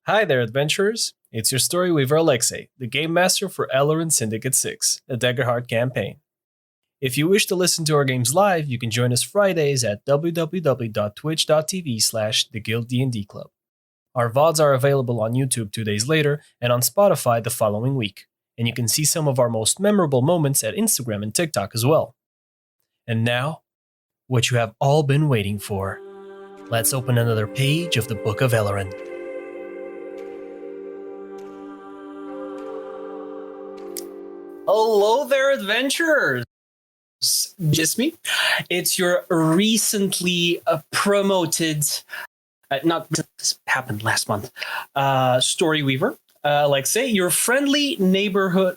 Hi there, adventurers. It's your story weaver Alexey, the game master for Elleran Syndicate 6, the Daggerheart campaign. If you wish to listen to our games live, you can join us Fridays at www.twitch.tv/theguilddndclub. Our VODs are available on YouTube 2 days later and on Spotify the following week, and you can see some of our most memorable moments at Instagram and TikTok as well. And now, what you have all been waiting for. Let's open another page of the Book of Elleran. Hello there, adventurers! Just me. It's your recently promoted, this happened last month, story weaver, Alexey, your friendly neighbor, Grom,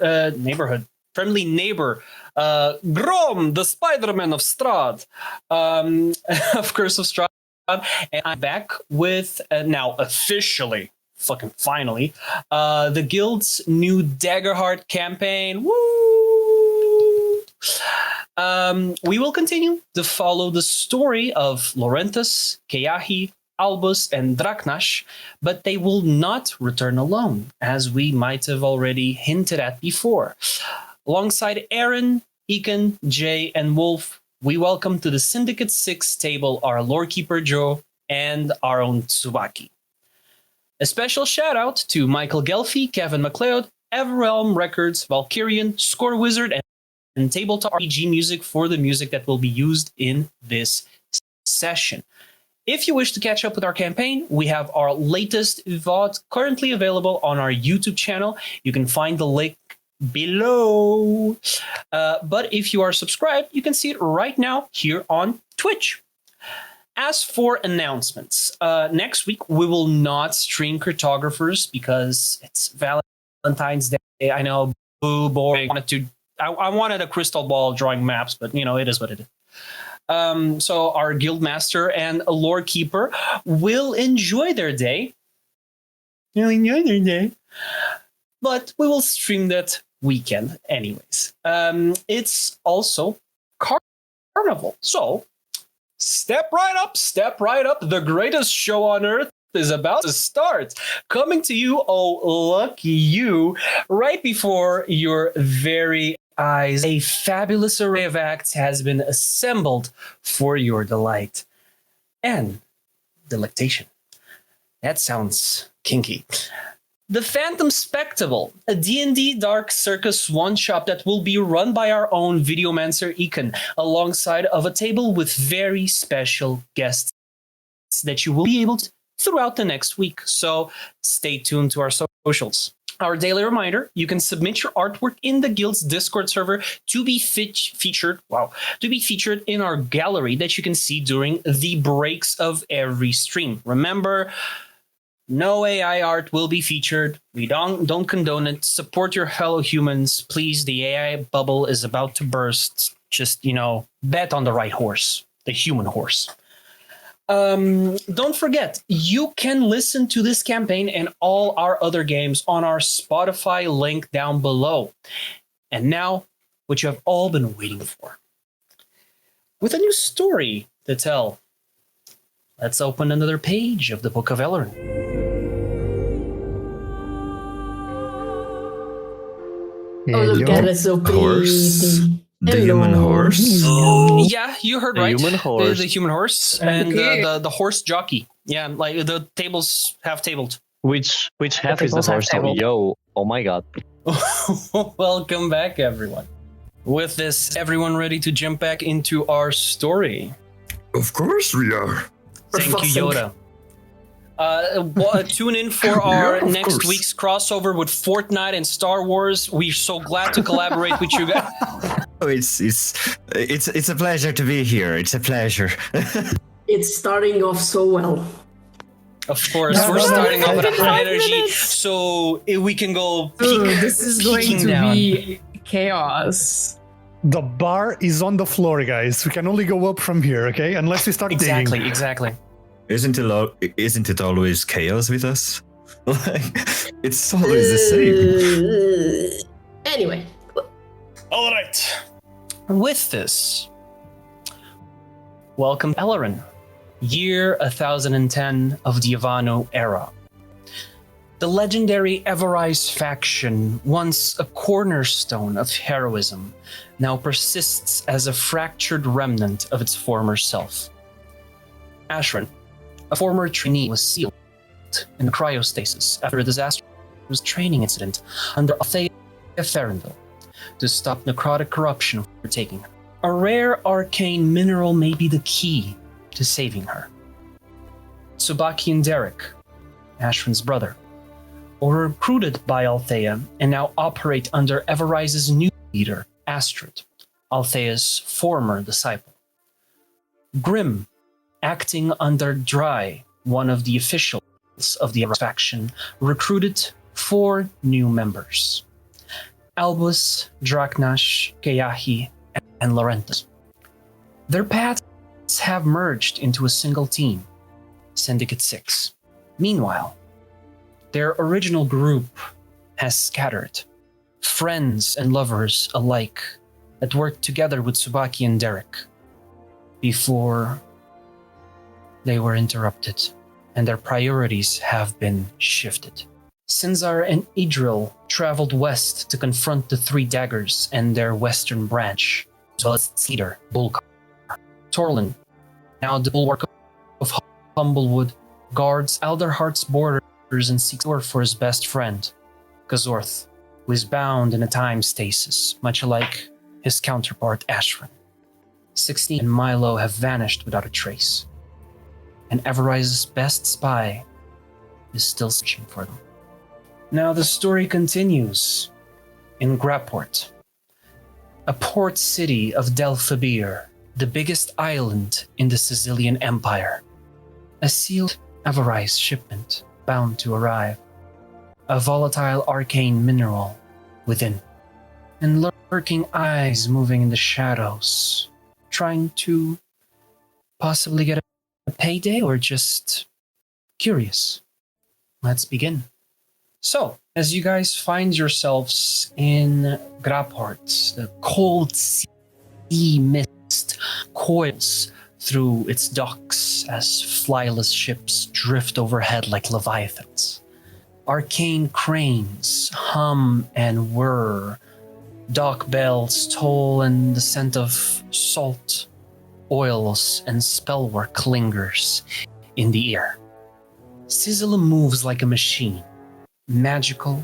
the Spider-Man of Strahd, of Curse of Strahd, and I'm back with, now officially, fucking finally, the guild's new Daggerheart campaign. Woo! We will continue to follow the story of Lorenthus, Keahi, Albus, and Draknash, but they will not return alone, as we might have already hinted at before. Alongside Aryn, Hikan, Jay, and Wolf, we welcome to the Syndicate 6 table our lorekeeper Joe and our own Tsubaki. A special shout out to Michael Gelfi, Kevin MacLeod, Everrealm Records, Valkyrian, Score Wizard, and Tabletop RPG music for the music that will be used in this session. If you wish to catch up with our campaign, we have our latest VOD currently available on our YouTube channel. You can find the link below. But if you are subscribed, you can see it right now here on Twitch. As for announcements, next week we will not stream Cartographers because it's Valentine's Day. I know, boo, boy. I wanted a crystal ball drawing maps, but it is what it is. So our guild master and a lore keeper will enjoy their day. But we will stream that weekend anyways. It's also Carnival. So step right up. The greatest show on earth is about to start. Coming to you, oh lucky you, right before your very eyes. A fabulous array of acts has been assembled for your delight and delectation. That sounds kinky. The Phantom Spectacle, a D&D Dark Circus one-shot that will be run by our own Videomancer Hikan, alongside of a table with very special guests that you will be able to throughout the next week. So stay tuned to our socials. Our daily reminder, you can submit your artwork in the guild's Discord server to be featured in our gallery that you can see during the breaks of every stream. Remember, no AI art will be featured. We don't condone it. Support your fellow humans. Please, the AI bubble is about to burst. Just, bet on the right horse, the human horse. Don't forget, you can listen to this campaign and all our other games on our Spotify link down below. And now, what you have all been waiting for. With a new story to tell, let's open another page of the Book of Elleran. Oh, look at it, so pretty. The human horse? Yeah, you heard right. Human horse. The human horse and the horse jockey. Yeah, like the tables have tabled. Which half is the horse? Yo, oh my god. Welcome back, everyone. With this, everyone ready to jump back into our story? Of course we are. Thank you, Yoda. Tune in for our next week's crossover with Fortnite and Star Wars. We're so glad to collaborate with you guys. Oh, it's a pleasure to be here. It's a pleasure. It's starting off so well. Of course, we're starting off with high energy, so we can go peak. This is going to be chaos. The bar is on the floor, guys. We can only go up from here, okay? Unless we start digging. Exactly. Isn't it always chaos with us? It's always the same. Anyway. All right. With this, welcome Elleran, year 1010 of the Ivano era. The legendary Everise Faction, once a cornerstone of heroism, now persists as a fractured remnant of its former self. Aryn, a former trainee, was sealed in cryostasis after a disastrous training incident under Althea Farenville to stop necrotic corruption from taking her. A rare arcane mineral may be the key to saving her. Tsubaki and Daeric, Aryn's brother, were recruited by Althea and now operate under Everise's new leader, Astrid, Althea's former disciple. Grim, acting under Dry, one of the officials of the Everise faction, recruited 4 new members: Albus, Draknash, Keahi, and Lorenthus. Their paths have merged into a single team, Syndicate 6. Meanwhile, their original group has scattered. Friends and lovers alike that worked together with Tsubaki and Daeric before they were interrupted and their priorities have been shifted. Sinzar and Idril traveled west to confront the 3 Daggers and their western branch, as well as its leader, Bulkar. Torlin, now the bulwark of Humblewood, guards Alderheart's borders and seeks work for his best friend, Kazorth, who is bound in a time stasis, much like his counterpart Aryn. 16 and Milo have vanished without a trace, and Everise's best spy is still searching for them. Now the story continues in Graport, a port city of Delphabir, the biggest island in the Scizillian Empire. A sealed Everise shipment bound to arrive, a volatile arcane mineral within, and lurking eyes moving in the shadows, trying to possibly get a payday or just curious. Let's begin. So, as you guys find yourselves in Graport, the cold sea mist coils through its docks as flyless ships drift overhead like leviathans. Arcane cranes hum and whir. Dock bells toll and the scent of salt, oils, and spellwork lingers in the air. Scizilla moves like a machine, magical,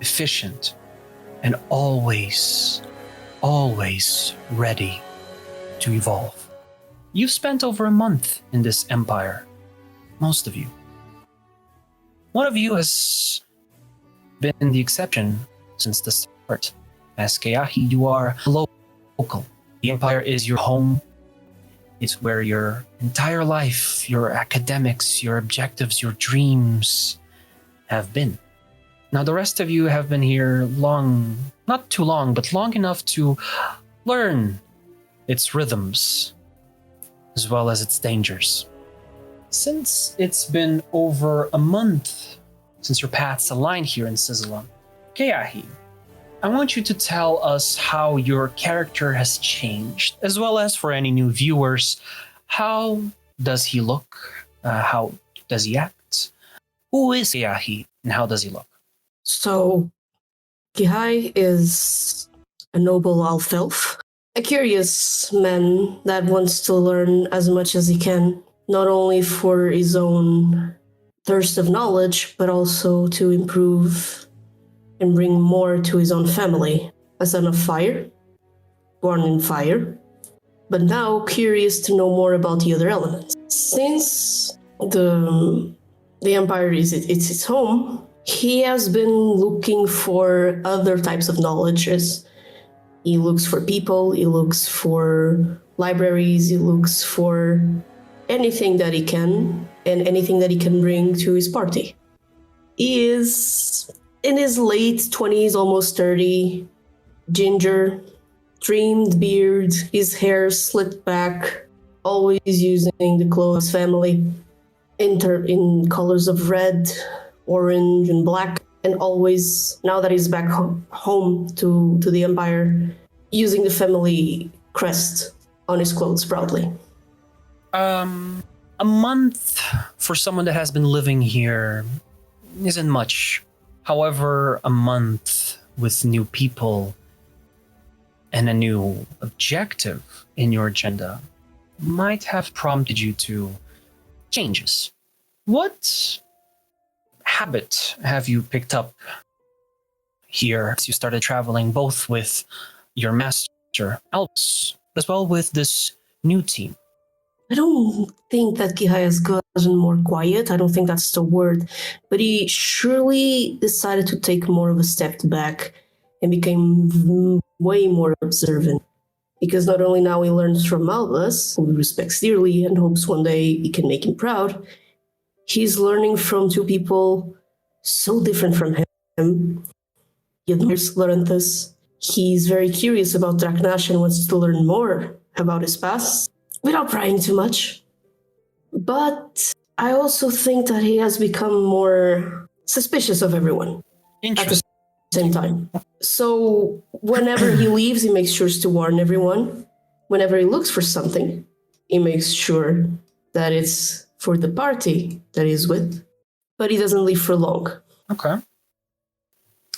efficient, and always ready to evolve. You've spent over a month in this empire, most of you. One of you has been the exception since the start. As Keahi, you are local. The empire is your home. It's where your entire life, your academics, your objectives, your dreams have been. Now, the rest of you have been here long, not too long, but long enough to learn its rhythms, as well as its dangers. Since it's been over a month since your paths align here in Scizilla, Keahi, I want you to tell us how your character has changed, as well as for any new viewers, how does he look? How does he act? Who is Keahi, and how does he look? So, Keahi is a noble elf, a curious man that wants to learn as much as he can, not only for his own thirst of knowledge, but also to improve and bring more to his own family. A son of fire, born in fire, but now curious to know more about the other elements. Since the Empire is its home, he has been looking for other types of knowledge. As he looks for people, he looks for libraries, he looks for anything that he can, and anything that he can bring to his party. He is in his late 20s, almost 30, ginger, trimmed beard, his hair slicked back, always using the clothes family in colors of red, orange, and black, and always, now that he's back home to the Empire, using the family crest on his clothes proudly. A month for someone that has been living here isn't much. However, a month with new people and a new objective in your agenda might have prompted you to changes. What habit have you picked up here as you started traveling both with your master, Albus, as well with this new team? I don't think that Keahi has gotten more quiet. I don't think that's the word. But he surely decided to take more of a step back and became way more observant. Because not only now he learns from Albus, who he respects dearly and hopes one day he can make him proud, he's learning from two people so different from him. He admires Lorenthus. He's very curious about Draknash and wants to learn more about his past, without prying too much. But I also think that he has become more suspicious of everyone at the same time. So whenever he leaves, he makes sure to warn everyone. Whenever he looks for something, he makes sure that it's for the party that he's with. But he doesn't leave for long. Okay.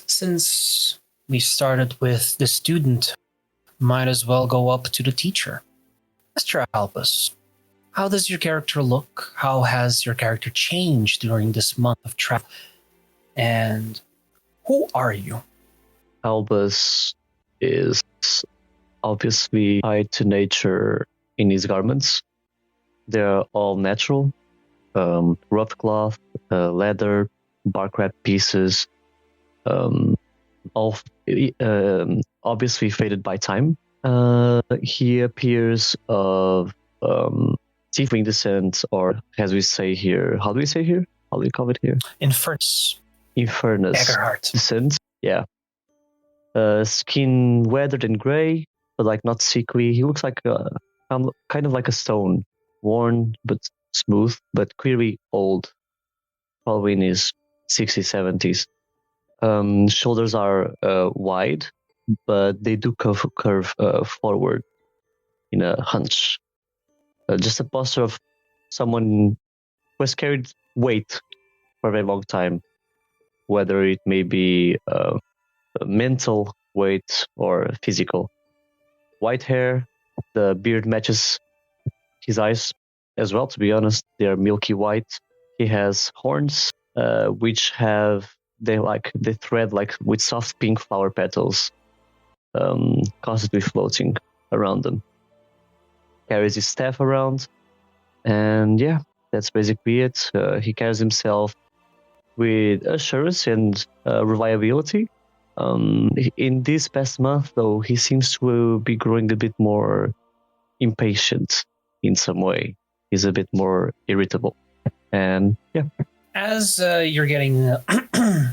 Since we started with the student, might as well go up to the teacher. Mr. Albus, how does your character look? How has your character changed during this month of travel? And who are you? Albus is obviously tied to nature in his garments. They're all natural, rough cloth, leather, bark wrap pieces, all obviously faded by time. He appears of tiefling descent, or as we say here, how do we say here? How do we call it here? Infernus. Daggerheart. Descent, yeah. Skin weathered and gray, but like not sickly. He looks like kind of like a stone, worn but smooth, but clearly old, probably in his 60s, 70s. Shoulders are wide, but they do curve forward in a hunch. Just a posture of someone who has carried weight for a very long time, whether it may be mental weight or physical. White hair, the beard matches his eyes as well, to be honest. They are milky white. He has horns, which they thread like with soft pink flower petals, constantly floating around them. Carries his staff around, and yeah, that's basically it. He carries himself with assurance and reliability. In this past month, though, he seems to be growing a bit more impatient in some way. He's a bit more irritable, and yeah. As you're getting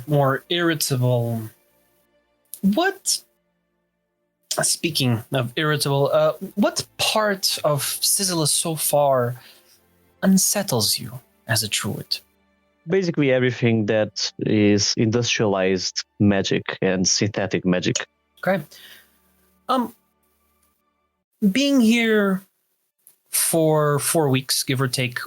more irritable, speaking of irritable, what part of Scizilla so far unsettles you as a druid? Basically everything that is industrialized magic and synthetic magic. Okay. Being here for 4 weeks, give or take,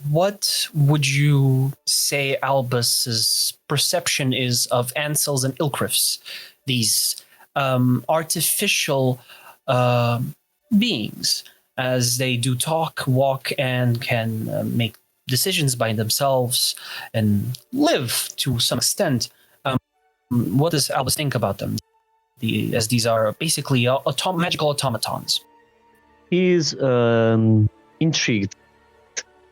what would you say Albus's perception is of Ansels and Ilkrifs, these artificial beings, as they do talk, walk, and can make decisions by themselves and live to some extent? What does Albus think about them, as these are basically magical automatons? He's intrigued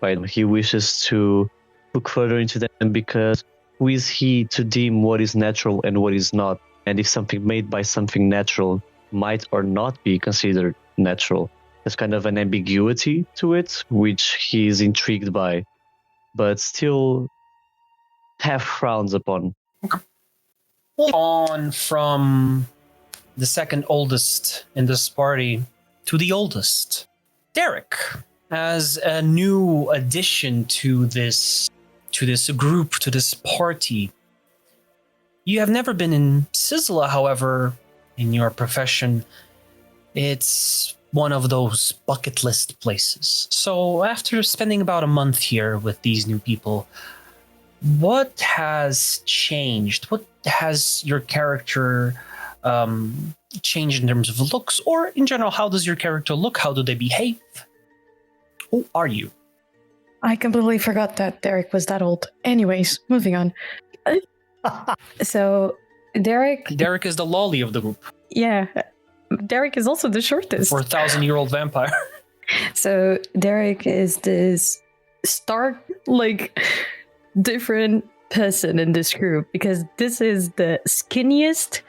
by them. He wishes to look further into them, because who is he to deem what is natural and what is not? And if something made by something natural might or not be considered natural. There's kind of an ambiguity to it, which he is intrigued by, but still half frowns upon. On from the second oldest in this party to the oldest, Daeric, as a new addition to this group, to this party. You have never been in Scizilla, however, in your profession, it's one of those bucket list places. So after spending about a month here with these new people, what has changed? What has your character changed in terms of looks, or in general, how does your character look? How do they behave? Who are you? I completely forgot that Daeric was that old. Anyways, moving on. So, Daeric is the lolly of the group. Yeah. Daeric is also the shortest. 4,000-year-old vampire. So, Daeric is this stark, different person in this group, because this is the skinniest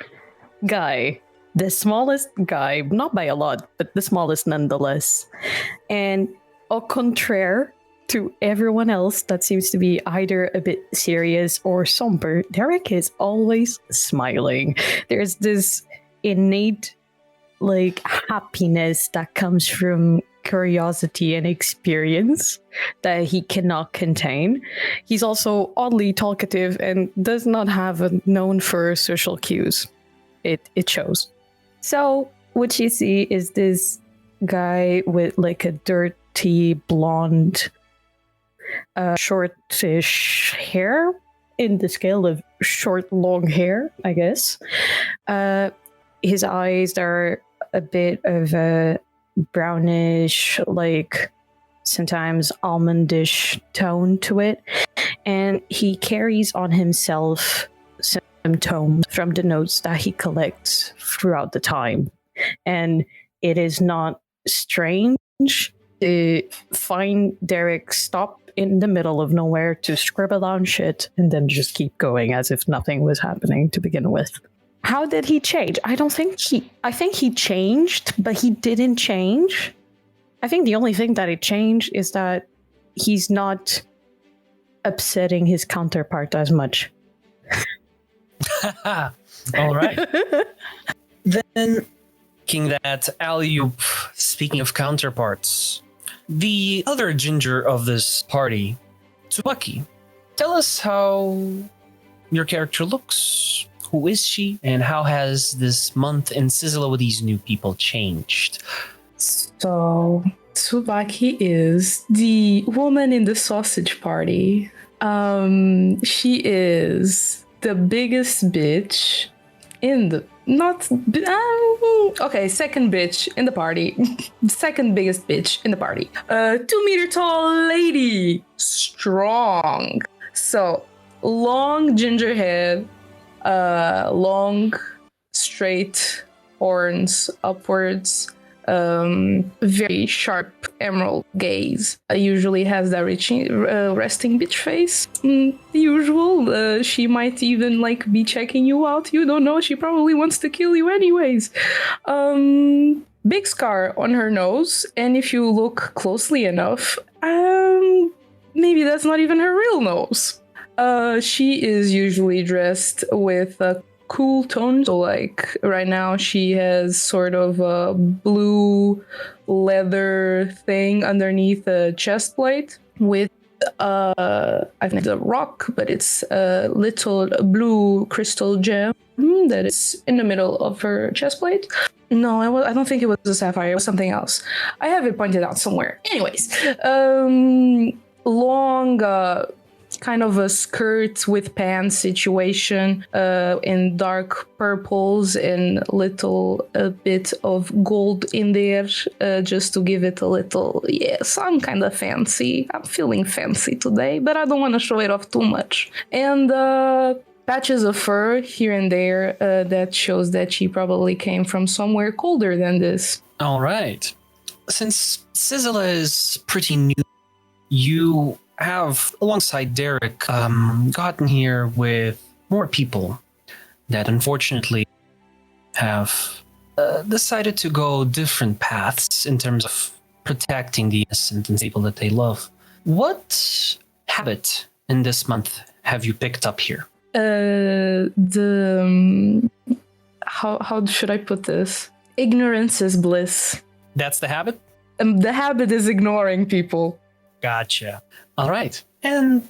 guy, the smallest guy, not by a lot, but the smallest nonetheless. And au contraire to everyone else that seems to be either a bit serious or somber, Daeric is always smiling. There's this innate happiness that comes from curiosity and experience that he cannot contain. He's also oddly talkative and does not have a known for social cues. It shows. So what you see is this guy with a dirty blonde shortish hair, in the scale of short long hair, I guess. His eyes are a bit of a brownish, sometimes almondish tone to it, and he carries on himself some tomes from the notes that he collects throughout the time. And it is not strange to find Daeric stop in the middle of nowhere to scribble down shit and then just keep going as if nothing was happening to begin with. How did he change? I think he changed, but he didn't change. I think the only thing that it changed is that he's not upsetting his counterpart as much. All right. Then, thinking that alley-oop, speaking of counterparts, the other ginger of this party, Tsubaki, tell us how your character looks. Who is she, and how has this month in Scizilla with these new people changed? So, Tsubaki is the woman in the sausage party. She is the biggest bitch in the... second bitch in the party. Second biggest bitch in the party. 2-meter tall lady. Strong. So, long ginger head. Long, straight horns upwards, very sharp emerald gaze. Usually has that resting bitch face. Usual. She might even be checking you out. You don't know. She probably wants to kill you anyways. Big scar on her nose, and if you look closely enough, maybe that's not even her real nose. She is usually dressed with cool tones. So right now she has sort of a blue leather thing underneath a chest plate with I think it's a rock, but it's a little blue crystal gem that is in the middle of her chest plate. No, I don't think it was a sapphire. It was something else. I have it pointed out somewhere. Anyways, long kind of a skirt with pants situation in dark purples and a bit of gold in there just to give it a little, yes, I'm kind of fancy. I'm feeling fancy today, but I don't want to show it off too much. And patches of fur here and there that shows that she probably came from somewhere colder than this. All right. Since Scizilla is pretty new, you have, alongside Daeric, gotten here with more people that unfortunately have decided to go different paths in terms of protecting the innocent and people that they love. What habit in this month have you picked up here? How should I put this? Ignorance is bliss. That's the habit? The habit is ignoring people. Gotcha. All right. And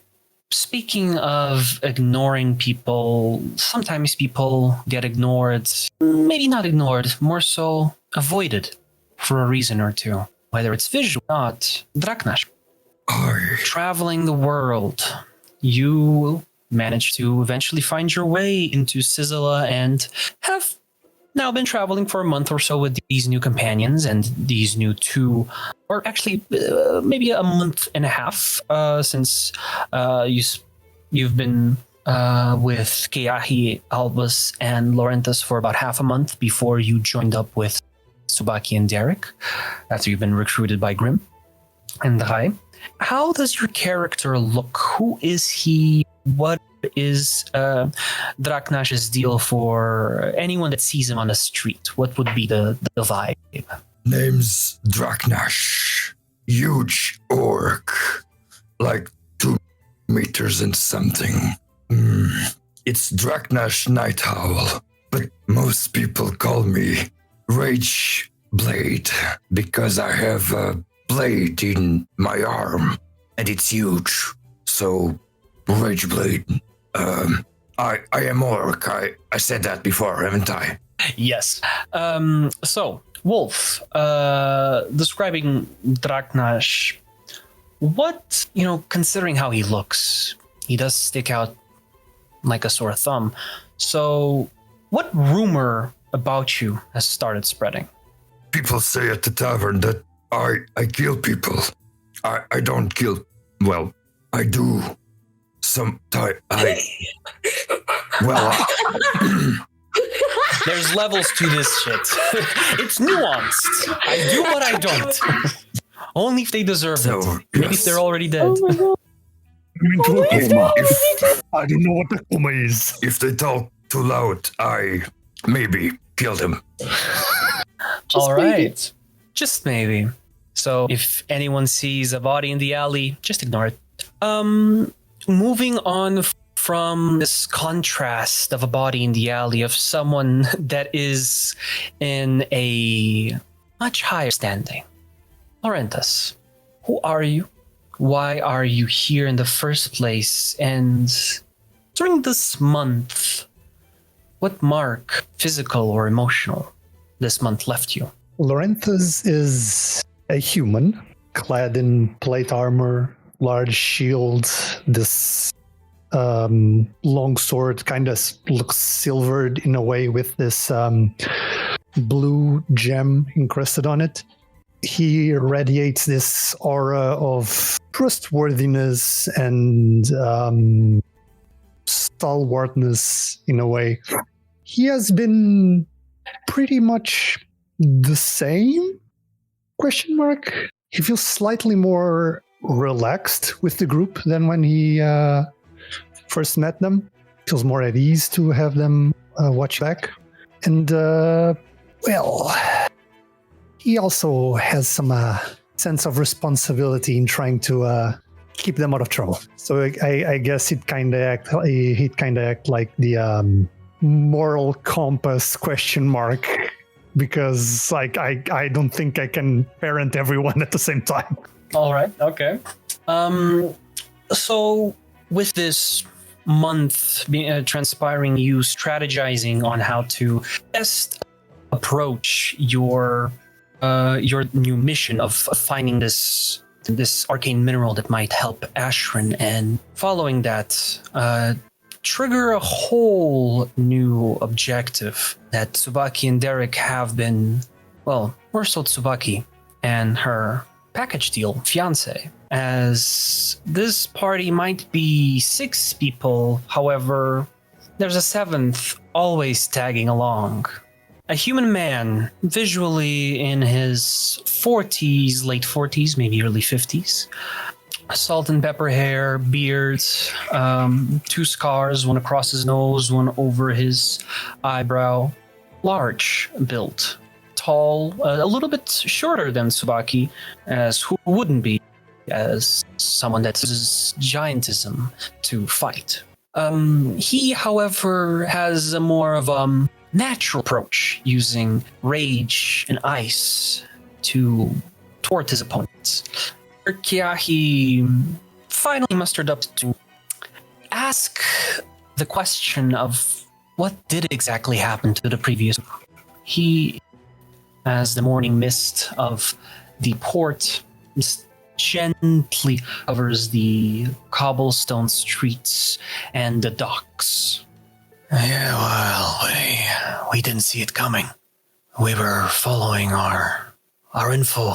speaking of ignoring people, sometimes people get ignored, maybe not ignored, more so avoided for a reason or two. Whether it's visual or not, Draknash. Traveling the world, you managed to eventually find your way into Scizilla and have now been traveling for a month or so with these new companions and these new two, or actually maybe a month and a half since you've been with Keahi, Albus, and Lorenthus for about half a month before you joined up with Tsubaki and Daeric after you've been recruited by Grimm and Rai. How does your character look? Who is he? What is Draknash's deal for anyone that sees him on the street? What would be the vibe? Name's Draknash. Huge orc. Like 2 meters and something. It's Draknash Night Owl. But most people call me Rage Blade because I have a blade in my arm and it's huge. So Rage Blade. I am orc. I said that before, haven't I? Yes. So, Wolf, describing Draknash, what, considering how he looks, he does stick out like a sore thumb. So, what rumor about you has started spreading? People say at the tavern that I kill people. I don't kill. Well, I do. Sometimes There's levels to this shit. It's nuanced. I do what I don't. Only if they deserve it. Maybe if they're already dead. I'm into a coma. I don't know what a coma is. If they talk too loud, I maybe kill them. All right. Just maybe. So if anyone sees a body in the alley, just ignore it. Moving on from this contrast of a body in the alley of someone that is in a much higher standing. Lorenthus, who are you? Why are you here in the first place? And during this month, what mark, physical or emotional, this month left you? Lorenthus is a human, clad in plate armor, large shield, this long sword kind of looks silvered in a way with this blue gem encrusted on it. He radiates this aura of trustworthiness and stalwartness in a way. He has been pretty much the same? ? He feels slightly more relaxed with the group than when he first met them. Feels more at ease to have them watch back. And, he also has some sense of responsibility in trying to keep them out of trouble. So I guess he'd kind of act like the moral compass ? Because I don't think I can parent everyone at the same time. All right. Okay. So with this month transpiring, you strategizing on how to best approach your new mission of finding this arcane mineral that might help Aryn, and following that, trigger a whole new objective that Tsubaki and Daeric have been, well, more so Tsubaki and her package deal fiance, as this party might be 6 people, however, there's a 7th always tagging along. A human man, visually in his 40s, late 40s, maybe early 50s. Salt and pepper hair, beard, 2 scars, one across his nose, one over his eyebrow. Large built, tall, a little bit shorter than Tsubaki, as who wouldn't be, as someone that uses giantism to fight. He, however, has a more of a natural approach, using rage and ice to thwart his opponents. Keahi finally mustered up to ask the question of what did exactly happen to the previous. He, as the morning mist of the port gently covers the cobblestone streets and the docks. Yeah, well, we didn't see it coming. We were following our info,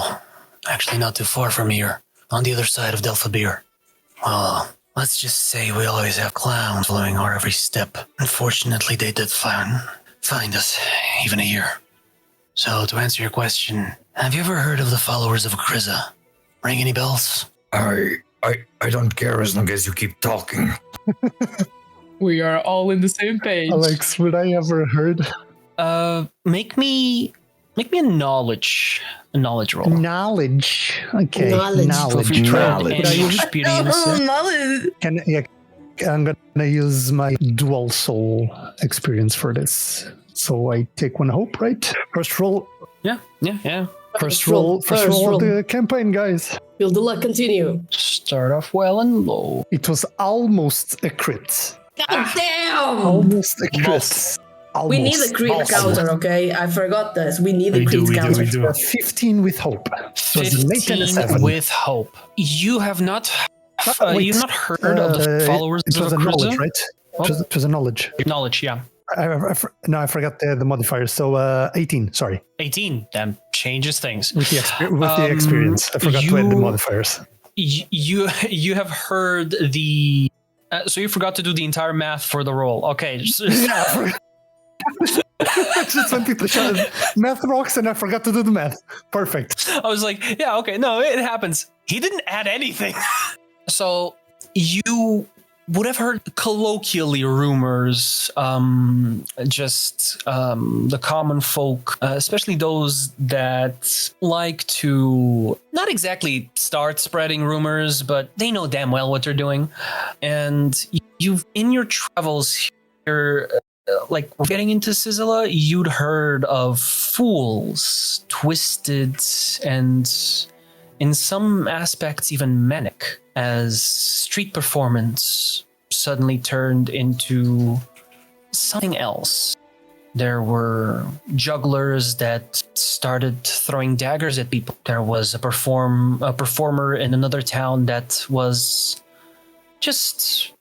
actually not too far from here, on the other side of Delphabir. Well, let's just say we always have clowns following our every step. Unfortunately, they did find us, even here. So, to answer your question, have you ever heard of the followers of Kriza? Ring any bells? I don't care as long as you keep talking. We are all in the same page. Alex, would I ever heard? Make me a knowledge roll. Knowledge. Okay. Knowledge. If you tried Knowledge. any experience. Knowledge. I'm gonna use my dual soul experience for this. So I take 1 hope, right? First roll. Yeah. First roll of the campaign, guys. Will the luck continue? Start off well and low. It was almost a crit. God damn! Almost a crit. Almost. We need a crit counter, okay? I forgot this. We need a crit counter. 15 with hope. So it's an 8 and a 7. 15 with hope. You have not heard of the followers it was of a knowledge, Kriza? right? It was a knowledge. Knowledge, yeah. I forgot the modifiers. So 18, sorry. 18, then changes things. With the experience. I forgot to add the modifiers. You have heard the... so you forgot to do the entire math for the roll. Okay. Yeah, I just went with the math rocks and I forgot to do the math. Perfect. I was like, yeah, okay, no, it happens. He didn't add anything. So you would have heard colloquially rumors, the common folk, especially those that like to not exactly start spreading rumors, but they know damn well what they're doing. And you've, in your travels here, like getting into Scizilla, you'd heard of fools, twisted, and in some aspects even manic, as street performance suddenly turned into something else. There were jugglers that started throwing daggers at people. There was a performer in another town that was just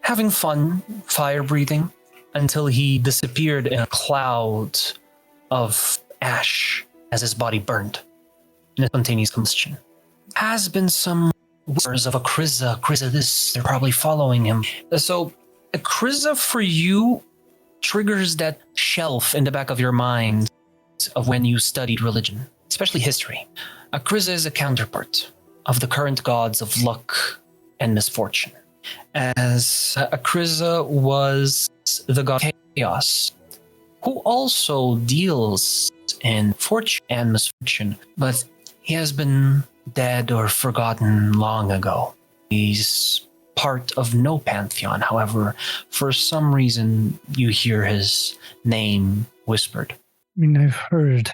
having fun, fire breathing, until he disappeared in a cloud of ash as his body burned in a spontaneous combustion. Has been some whispers of a Kriza this, they're probably following him. So a Kriza for you triggers that shelf in the back of your mind of when you studied religion, especially history. A Kriza is a counterpart of the current gods of luck and misfortune. As a Kriza was the god Chaos, who also deals in fortune and misfortune, but he has been dead or forgotten long ago. He's part of no pantheon. However, for some reason, you hear his name whispered. I mean, I've heard a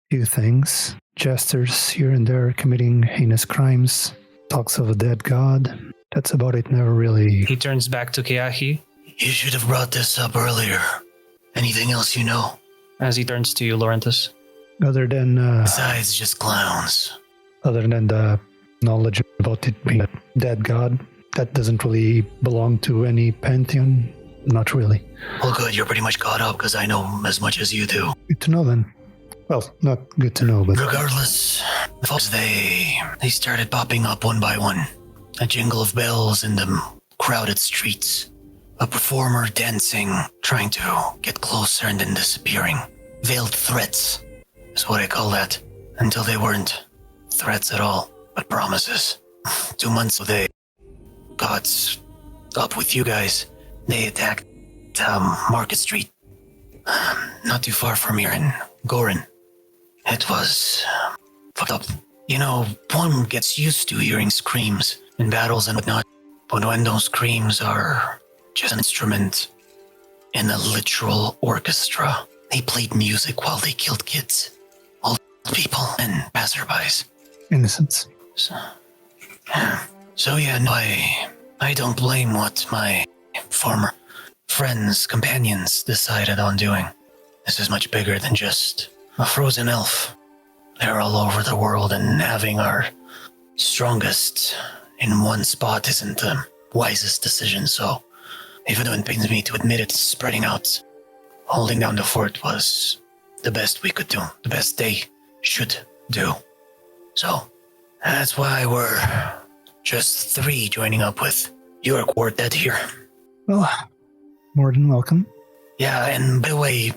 few things. Jesters here and there committing heinous crimes. Talks of a dead god. That's about it. Never really. He turns back to Keahi You should have brought this up earlier. Anything else you know? as he turns to you, Lorenthus. Other than Besides just clowns. other than the knowledge about it being a dead god, that doesn't really belong to any pantheon. Not really. Well, good, you're pretty much caught up because I know as much as you do. Good to know then. Well, not good to know, but Regardless, the folks, they started popping up one by one. A jingle of bells in the crowded streets. A performer dancing, trying to get closer and then disappearing. Veiled threats is what I call that. Until they weren't threats at all, but promises. 2 months ago, they got up with you guys. They attacked Market Street, not too far from here in Gorin. It was fucked up. You know, one gets used to hearing screams in battles and whatnot, but when those screams are just an instrument in a literal orchestra, they played music while they killed kids, old people, and passerbys. innocence. So yeah, no, I don't blame what my former friends, companions decided on doing. This is much bigger than just a frozen elf. They're all over the world and having our strongest in one spot isn't the wisest decision, so even though it pains me to admit it, spreading out, holding down the fort was the best we could do, the best they should do. So that's why we're just 3 joining up with your quartet here. Well, more than welcome. Yeah, and by the way,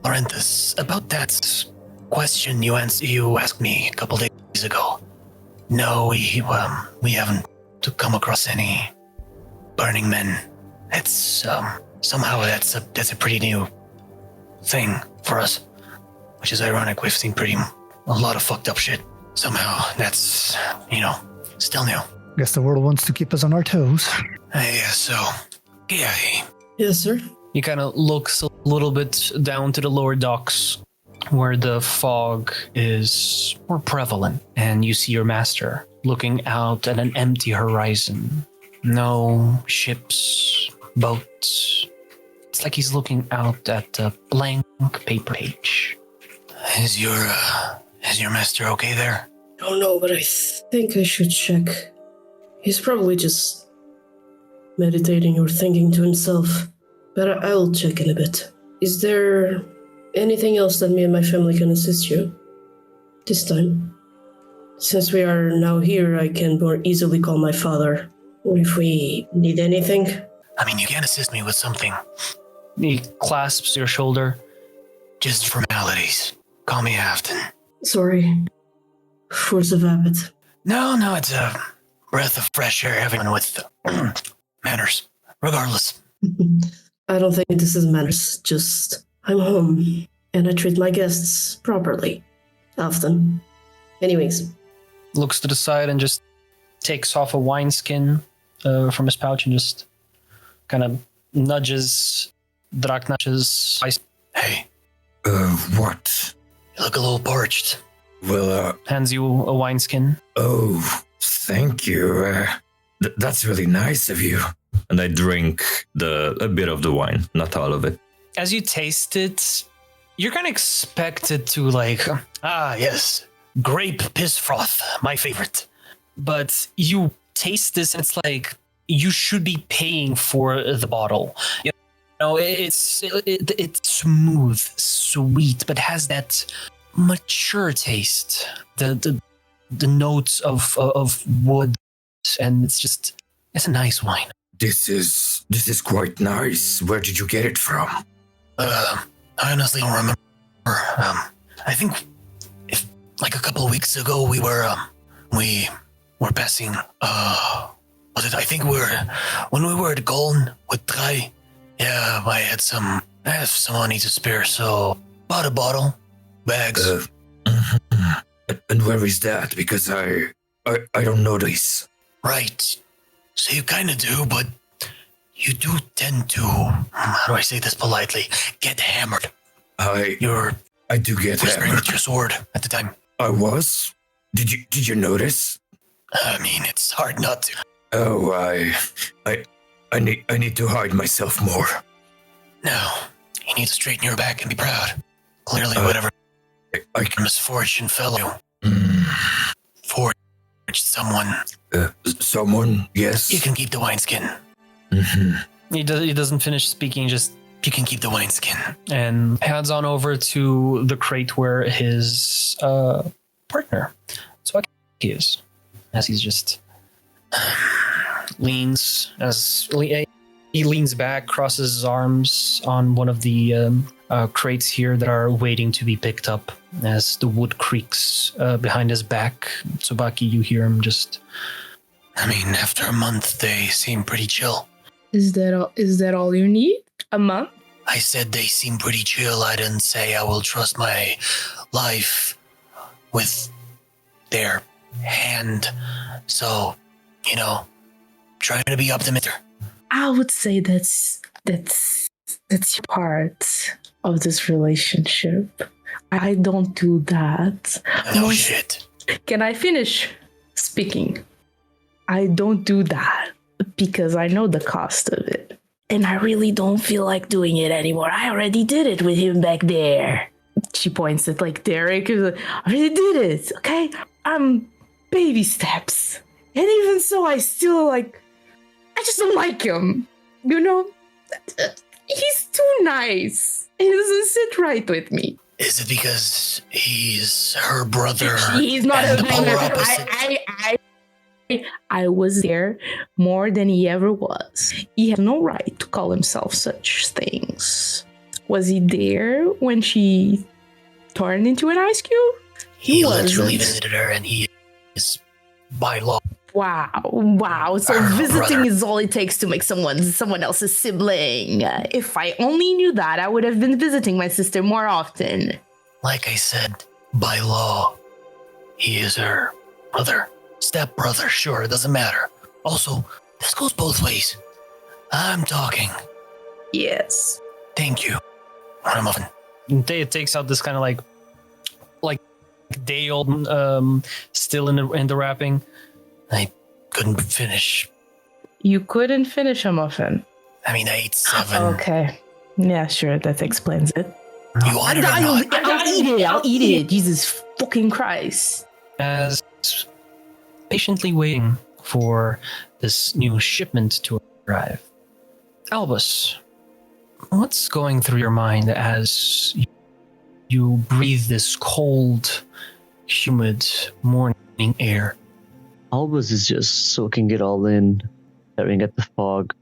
Lorenthus, about that question you asked me a couple days ago. No, we haven't come across any burning men. It's somehow that's a pretty new thing for us, which is ironic. We've seen a lot of fucked up shit. Somehow that's still new. Guess the world wants to keep us on our toes. I guess so. Keahi. Yes, sir. He kind of looks a little bit down to the lower docks where the fog is more prevalent, and you see your master looking out at an empty horizon. No ships, boats. It's like he's looking out at a blank paper page. Is your master okay there? Don't know, but I think I should check. He's probably just meditating or thinking to himself. But I'll check in a bit. Is there anything else that me and my family can assist you this time? Since we are now here, I can more easily call my father. Or if we need anything. I mean, you can assist me with something. He clasps your shoulder. Just formalities. Call me Halfdann. Sorry. Force of habit. No, it's a breath of fresh air, everyone with manners. Regardless. I don't think this is manners, just I'm home, and I treat my guests properly. Often. Anyways. Looks to the side and just takes off a wineskin from his pouch and just kind of nudges Draknash's eyes. Hey. What? You look a little parched. Well, hands you a wineskin. Oh, thank you. That's really nice of you. And I drink a bit of the wine, not all of it. As you taste it, you're kind of expected to yes, grape piss froth, my favorite. But you taste this and it's like you should be paying for the bottle. You know, it's smooth, sweet, but has that mature taste. The notes of wood, and it's a nice wine. This is quite nice. Where did you get it from? I honestly don't remember. I think if a couple of weeks ago we were passing. I think when we were at Golden with Trai. Yeah, I have some money to spare, so bought a bottle, bags. And where is that? Because I don't know this. Right. So you kind of do, but you do tend to, how do I say this politely, get hammered. I do get whispering hammered. with your sword at the time. I was? Did you notice? I mean, it's hard not to. Oh, I need to hide myself more. No, you need to straighten your back and be proud. Clearly, whatever misfortune fell you, forged someone. Someone, yes. You can keep the wineskin. Mm-hmm. He doesn't finish speaking, just you can keep the wineskin. And heads on over to the crate where his partner, Tsubaki, is. As he's just he leans back, crosses his arms on one of the crates here that are waiting to be picked up. As the wood creaks behind his back, Tsubaki, you hear him just... I mean, after a month, they seem pretty chill. Is that all you need? A month? I said they seem pretty chill. I didn't say I will trust my life with their hand. So, trying to be optimistic. I would say that's part of this relationship. I don't do that. No shit. Can I finish speaking? I don't do that because I know the cost of it. And I really don't feel like doing it anymore. I already did it with him back there. She points at Daeric. I already did it, okay? I'm baby steps. And even so, I still I just don't like him. You know? He's too nice. He doesn't sit right with me. Is it because he's her brother? He's not and a the polar brother. opposite? I was there more than he ever was. He has no right to call himself such things. Was he there when she turned into an ice cube? He wasn't. literally visited her, and he is by law. Wow. So Her visiting brother. is all it takes to make someone else's sibling. If I only knew that, I would have been visiting my sister more often. Like I said, by law, he is her brother. Step brother, sure, it doesn't matter. Also, this goes both ways. I'm talking. Yes. Thank you. What a muffin. It takes out this kind of like day old, still in the wrapping. I couldn't finish. You couldn't finish a muffin. I mean, I ate 7. Okay. Yeah, sure, that explains it. You want it or not? I'll eat it. Jesus fucking Christ. As patiently waiting for this new shipment to arrive. Albus, what's going through your mind as you breathe this cold, humid morning air? Albus is just soaking it all in, staring at the fog,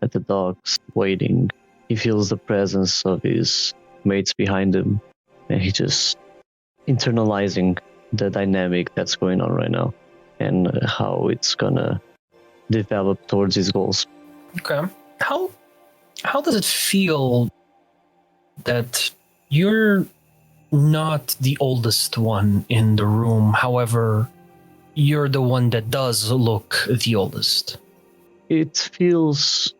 at the docks, waiting. He feels the presence of his mates behind him, and he just internalizing the dynamic that's going on right now and how it's gonna develop towards his goals. Okay. How does it feel that you're not the oldest one in the room, however, you're the one that does look the oldest? It feels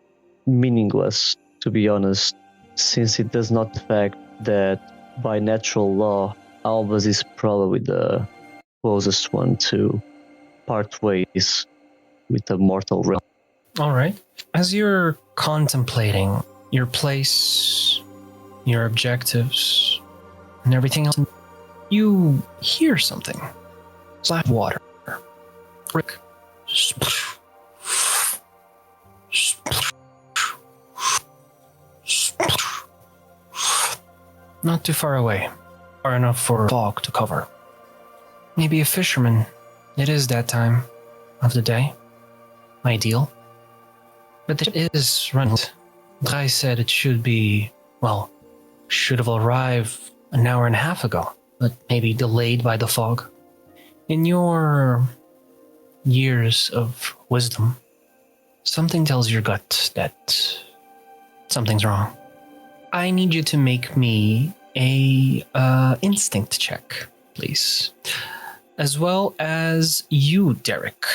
meaningless, to be honest, since it does not affect that by natural law, Albus is probably the closest one to part ways with the mortal realm. All right. As you're contemplating your place, your objectives, and everything else, you hear something. Splash of water. Rick. Not too far away. Far enough for fog to cover. Maybe a fisherman. It is that time of the day. Ideal. But the ship is running. Dry said it should have arrived an hour and a half ago, but maybe delayed by the fog. In your years of wisdom, something tells your gut that something's wrong. I need you to make me a instinct check, please. As well as you, Daeric,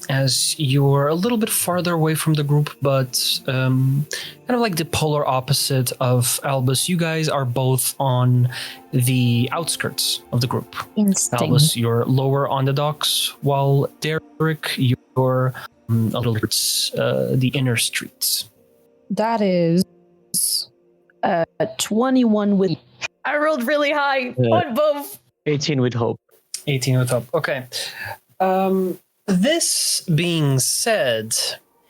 as you're a little bit farther away from the group, but kind of like the polar opposite of Albus. You guys are both on the outskirts of the group. Instinct. Albus, you're lower on the docks, while Daeric, you're a little bit the inner streets. That is 21 with. I rolled really high on both. 18 with hope. 18 with hope. Okay. This being said,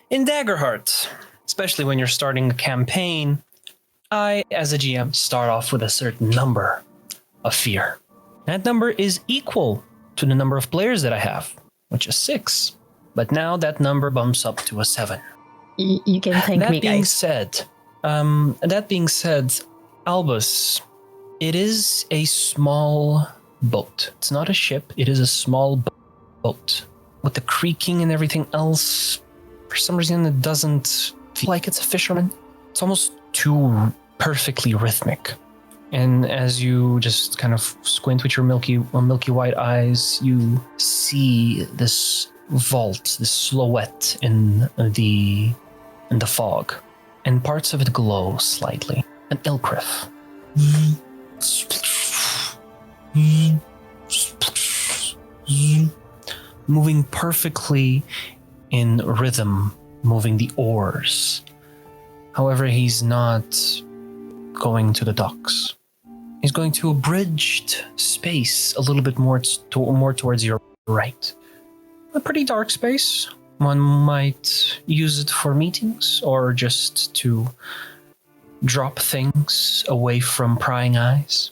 in Daggerheart, especially when you're starting a campaign, I, as a GM, start off with a certain number of fear. That number is equal to the number of players that I have, which is 6. But now that number bumps up to a 7. You can thank me, guys. That being said, Albus, it is a small boat. It's not a ship, it is a small boat. With the creaking and everything else, for some reason it doesn't feel like it's a fisherman. It's almost too perfectly rhythmic. And as you just kind of squint with your milky white eyes, you see this vault, this silhouette in the fog. And parts of it glow slightly. An Ilkrif. Moving perfectly in rhythm, moving the oars. However, he's not going to the docks. He's going to a bridged space a little bit more towards your right. a pretty dark space. One might use it for meetings or just to drop things away from prying eyes.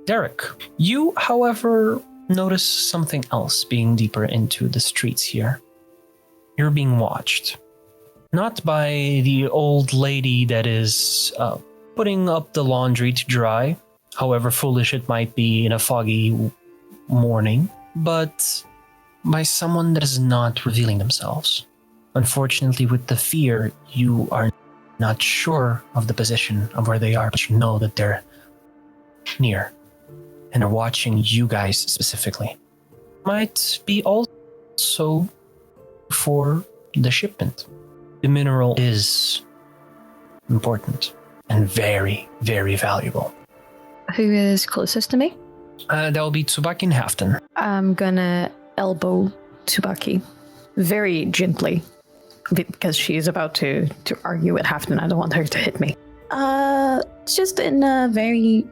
Derek, you, however, notice something else being deeper into the streets here. You're being watched. Not by the old lady that is putting up the laundry to dry, however foolish it might be in a foggy morning, but by someone that is not revealing themselves. Unfortunately, with the fear, you are not sure of the position of where they are, but you know that they're near and are watching you guys specifically. Might be also for the shipment. The mineral is important and very, very valuable. Who is closest to me? That will be Tsubaki and Halfdann. I'm gonna elbow Tsubaki very gently because she is about to argue with Halfdann. I don't want her to hit me. Just in a very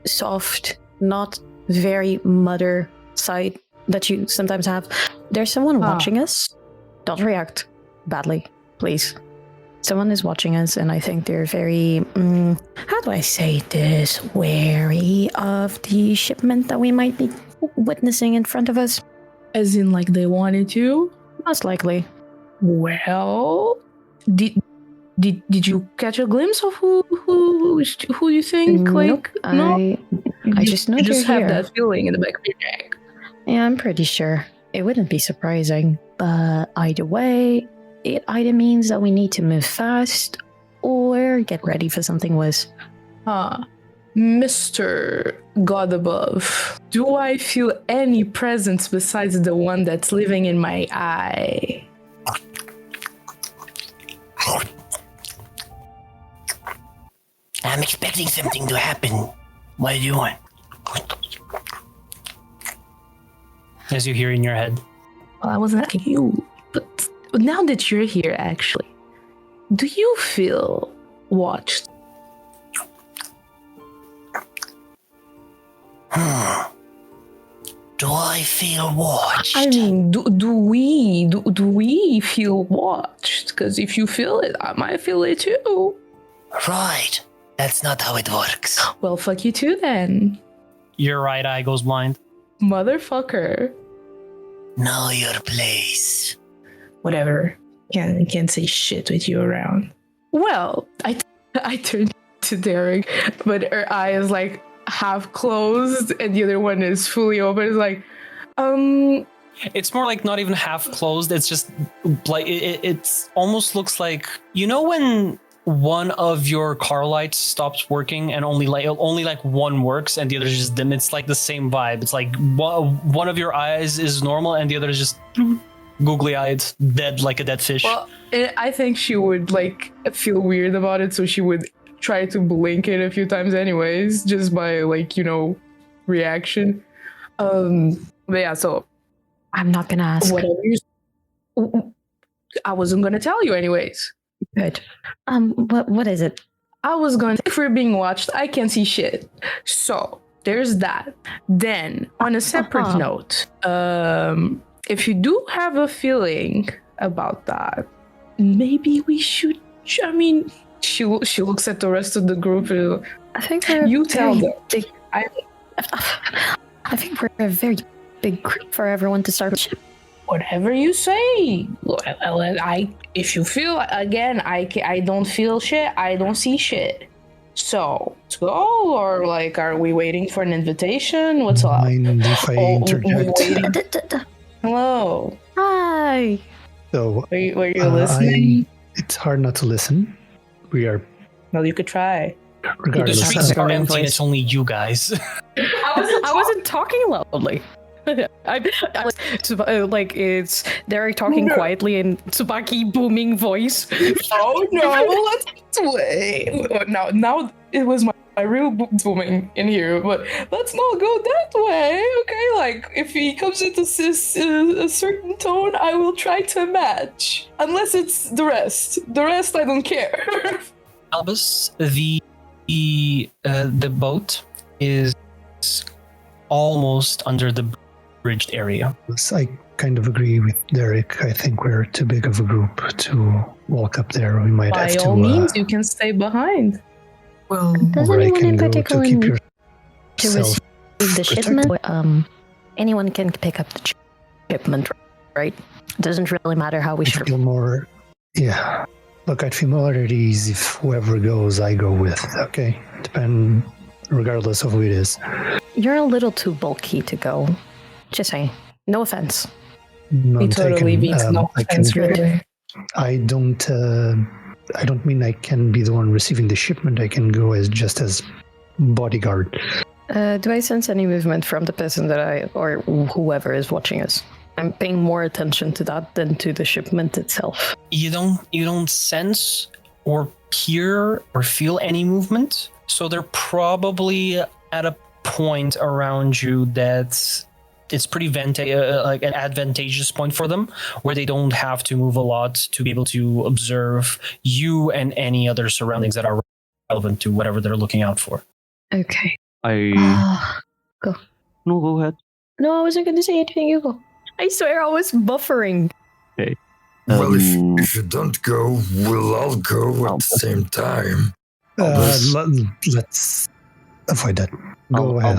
soft, not very mutter side that you sometimes have. There's someone watching us. Don't react badly, please. Someone is watching us, and I think they're very, how do I say this, wary of the shipment that we might be witnessing in front of us. As in, like, they wanted to? Most likely. Well, did you catch a glimpse of who you think? Nope, like, no? I just know you just they're have here. that feeling in the back of your neck. Yeah, I'm pretty sure. It wouldn't be surprising, but either way, it either means that we need to move fast or get ready for something worse. Mr. God above, do I feel any presence besides the one that's living in my eye? I'm expecting something to happen. What do you want? As you hear in your head. Well, I wasn't asking you, but now that you're here, actually, do you feel watched? Do I feel watched? I mean, do we feel watched? Because if you feel it, I might feel it too. Right. That's not how it works. Well, fuck you too then. Your right eye goes blind. Motherfucker. Know your place. Whatever. Can't say shit with you around. Well, I turned to Derek, but her eye is like half closed and the other one is fully open. It's like, It's more like not even half closed. It's just like it's almost looks like, you know, when one of your car lights stops working and only like one works and the other is just dim. It's like the same vibe. It's like one of your eyes is normal and the other is just googly-eyed, dead like a dead fish. well, I think she would like feel weird about it, so she would try to blink it a few times anyways, just by like, you know, reaction. But yeah, so I'm not gonna ask. whatever you, I wasn't gonna tell you anyways. Good. What is it? I was going to, if we're being watched, I can't see shit. So there's that. Then on a separate note, if you do have a feeling about that, maybe we should, I mean, she looks at the rest of the group. I think we're You tell them. I think we're a very big group for everyone to start with. Whatever you say. If you feel, again, I don't feel shit. I don't see shit. So, let's go, or like, are we waiting for an invitation? What's up? Mind if I interject? Hello. Hi. So, Were you listening? it's hard not to listen. We are, Well, you could try. The regardless. streets are Starting empty and place. it's only you guys. I wasn't talking loudly. I was like, it's Derek talking quietly and Tsubaki booming voice. Oh no, let's wait. Now it was my real booming in here, but let's not go that way. Okay, like if he comes into a certain tone, I will try to match. Unless it's the rest. The rest I don't care. Albus, the boat is almost under the bridged area. I kind of agree with Daeric. I think we're too big of a group to walk up there. We might By have to. all means, you can stay behind. Well, Does or I anyone can in go to particular keep to yourself receive the protected. shipment? Anyone can pick up the shipment, right? It doesn't really matter how we I should. feel more. Yeah. Look, I'd feel more at ease if whoever goes, I go with. Okay, regardless of who it is. You're a little too bulky to go. Just saying. No offense. None He totally taken. beats no I offense, can. really. I don't. I don't mean I can be the one receiving the shipment. I can go as bodyguard. Do I sense any movement from the person or whoever is watching us? I'm paying more attention to that than to the shipment itself. You don't sense or hear or feel any movement, so they're probably at a point around you that it's pretty like an advantageous point for them, where they don't have to move a lot to be able to observe you and any other surroundings that are relevant to whatever they're looking out for. Okay. Go. No, go ahead. No, I wasn't going to say anything. You go. I swear I was buffering. Okay. Well, if you don't go, we'll all go at the same time. Let's avoid that. Go ahead.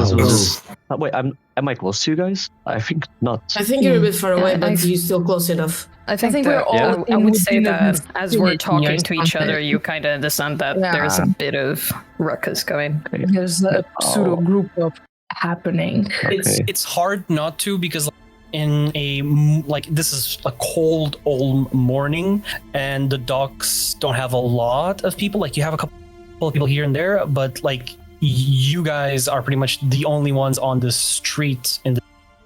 Wait, am I close to you guys? I think not. I think you're a bit far away, Yeah, but you're still close enough. I think that- we're all. I would say within that a as we're vicinity talking or to each other, something. you kind of understand that Yeah. there's a bit of ruckus going. There's a pseudo group up happening. It's hard not to, because in this is a cold old morning and the docks don't have a lot of people. Like, you have a couple of people here and there, but like, you guys are pretty much the only ones on the street in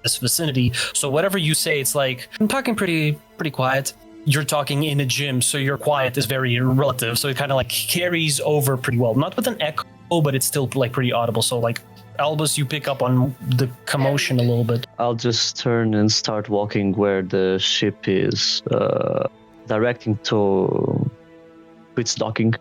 this vicinity. So whatever you say, it's like, I'm talking pretty quiet. You're talking in a gym, so your quiet is very relative. So it kind of like carries over pretty well. Not with an echo, but it's still like pretty audible. So like, Albus, you pick up on the commotion a little bit. I'll just turn and start walking where the ship is, directing to its docking.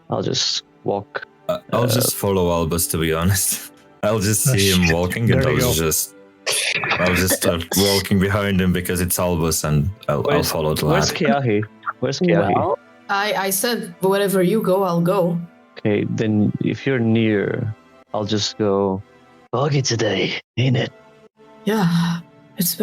I'll just walk. I'll just follow Albus, to be honest. I'll just see him walking, and There we I'll go. just start walking behind him because it's Albus, and I'll follow the Where's lad. Keahi? Where's Keahi? Well, I said, wherever you go, I'll go. Okay, then if you're near, I'll just go. Foggy today, ain't it? Yeah, it's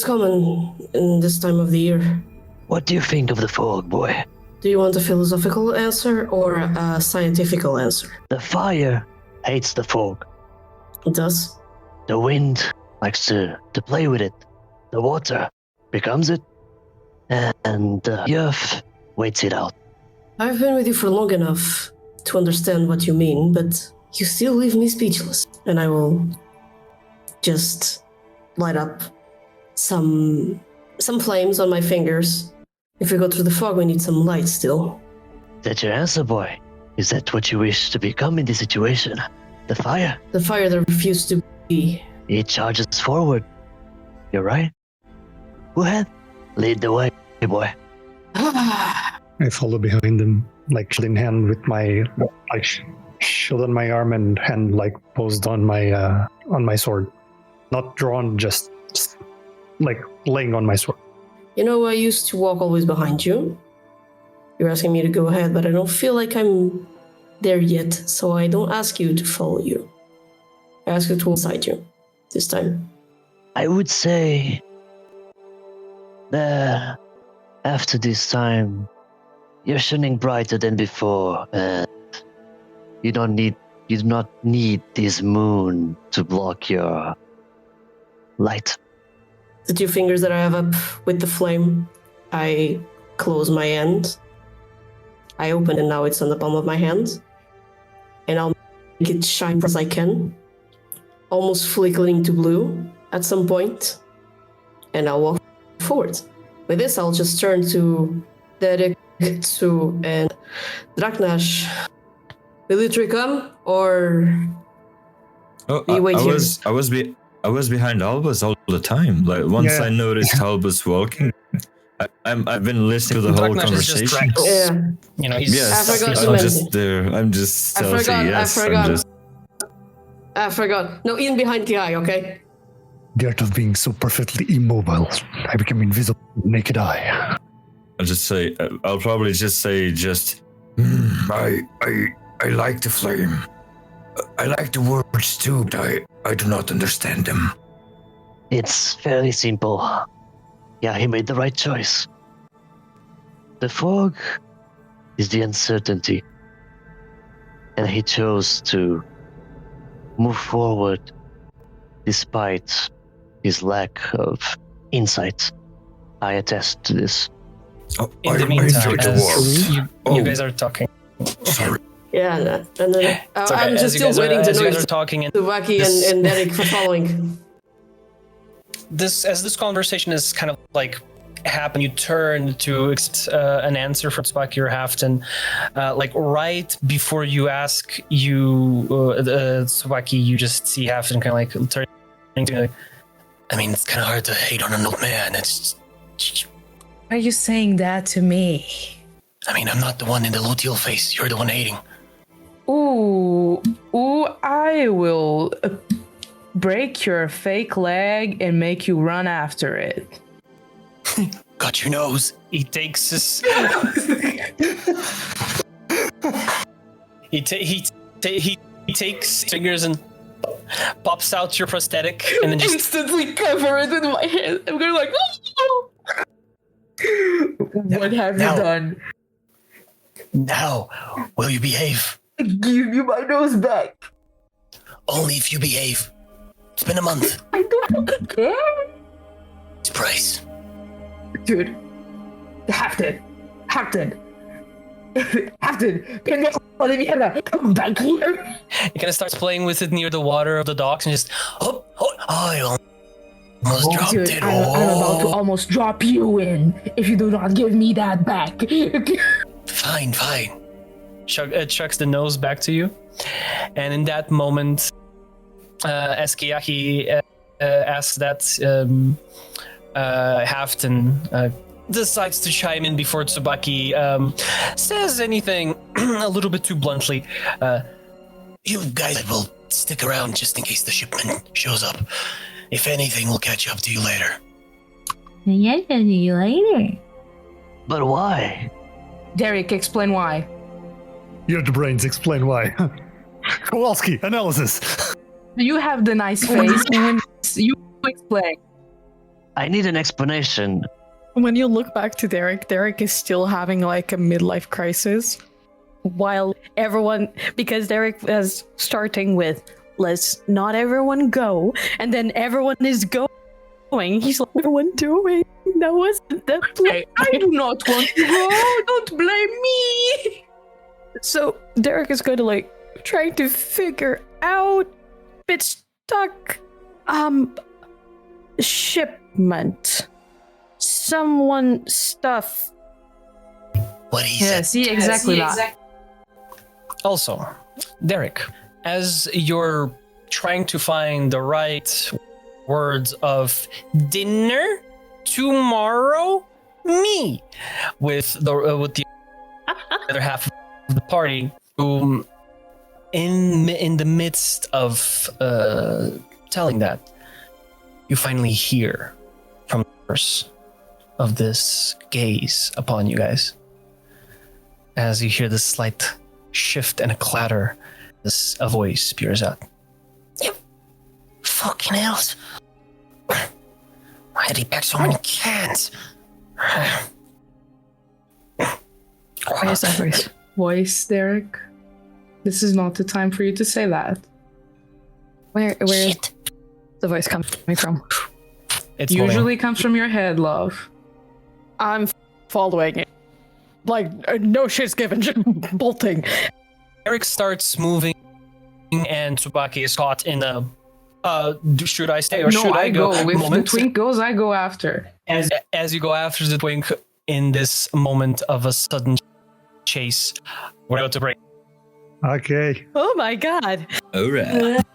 common in this time of the year. What do you think of the fog, boy? Do you want a philosophical answer or a scientific answer? The fire hates the fog. It does. The wind likes to play with it. The water becomes it. And the earth waits it out. I've been with you for long enough to understand what you mean, but you still leave me speechless. And I will just light up some flames on my fingers. If we go through the fog, we need some light still. Is that your answer, boy? Is that what you wish to become in this situation? The fire? The fire that refused to be. It charges forward. You're right. Go ahead. Lead the way, boy. I follow behind them, like shield in hand, with my shield on my arm and hand like posed on my sword, not drawn, just like laying on my sword. You know, I used to walk always behind you. You're asking me to go ahead, but I don't feel like I'm there yet, so I don't ask you to follow you. I ask you to walk beside you this time. I would say that after this time, you're shining brighter than before, and you do not need this moon to block your light. The two fingers that I have up with the flame, I close my hand. I open and now it's on the palm of my hand. And I'll make it shine as I can. Almost flickering to blue at some point. And I'll walk forward. With this, I'll just turn to Daeric, and Draknash. Will you three come, or Oh, do you wait here? I was behind Albus all the time. Like, once Yeah. I noticed Albus walking, I've been listening to the whole Draknash is just conversation. Drax. Yeah, You know, he's Yes, I forgot to I'm mention. just there. I'm just stealthy. I Yes, forgot. I'm just. I forgot. No, in behind Keahi, okay? The art of being so perfectly immobile. I became invisible with the naked eye. I'll probably just say, I like the flame. I like the words too, but I do not understand them. It's very simple. Yeah, he made the right choice. The fog is the uncertainty. And he chose to move forward despite his lack of insight. I attest to this. In the I meantime, enjoyed the as war. you guys are talking, Sorry. Yeah, and then it's okay. I'm As just you still guys are- waiting to as you know guys are if talking, and Tsubaki this- and Daeric are following. this conversation is kind of like happen, you turn to expect an answer from Tsubaki or Halfdann. Like right before you ask Tsubaki, you just see Halfdann kind of like turning to like, I mean, it's kind of hard to hate on an old man. It's. Why are you saying that to me? I mean, I'm not the one in the luteal face. You're the one hating. Ooh, I will break your fake leg and make you run after it. Got your nose. he takes his he takes his fingers and pops out your prosthetic and then just Instantly cover it with my hand. I'm going like, what have you done? Now, will you behave? Give you my nose back. Only if you behave. It's been a month. I don't care. It's price. Dude, Halfdann, can you come back here? he kind of starts playing with it near the water of the docks and just I almost dropped Dude, it. I'm about to almost drop you in if you do not give me that back. Fine. chucks the nose back to you, and in that moment, as Keahi asks that, Halfdann decides to chime in before Tsubaki says anything a little bit too bluntly. You guys will stick around just in case the shipment shows up. If anything, we'll catch up to you later. Yes, I'll see you later. But why? Daeric, explain why. You're the brains, explain why. Kowalski, analysis. You have the nice face, and you explain. I need an explanation. When you look back to Daeric is still having like a midlife crisis. While everyone, because Daeric was starting with, let's not everyone go, and then everyone is going. He's like, what are everyone doing? That wasn't the plan. I do not want to go. Don't blame me. So Daeric is going to like trying to figure out bit stuck. Shipment. Someone stuff. What he Yeah, said. see, exactly that. Also, Daeric, as you're trying to find the right words of dinner tomorrow, me, with the other half of the party, who, in the midst of telling that, you finally hear from the source of this gaze upon you guys. As you hear this slight shift and a clatter, a voice spears out. You fucking hells. Why did he pack so many cans? Why is that voice? Voice, Daeric. This is not the time for you to say that. Where is Shit. the voice coming from? It's Usually comes from your head, love. I'm following it. Like, no shit's given, just bolting. Eric starts moving, and Tsubaki is caught in a should I stay or No, should I go? If the moment. twink goes, I go after. As you go after the twink in this moment of a sudden chase, we're about to break. Okay. Oh my god. All right. All right.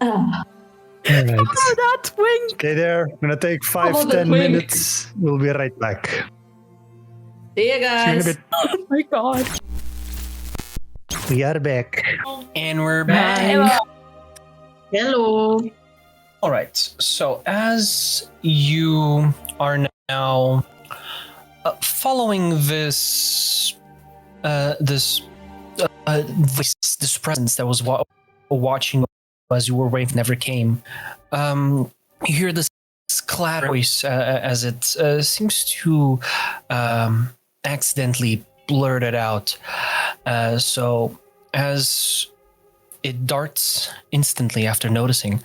Oh, that twink. Okay, there. I'm gonna take 5-10 twink. minutes. We'll be right back. See ya, See you in a guys. bit. Oh my god. We are back. And we're back. Hello. All right. So as you are now following this this presence that was watching as you were waiting never came, you hear this clatter voice as it seems to accidentally blurt it out. So as it darts instantly after noticing,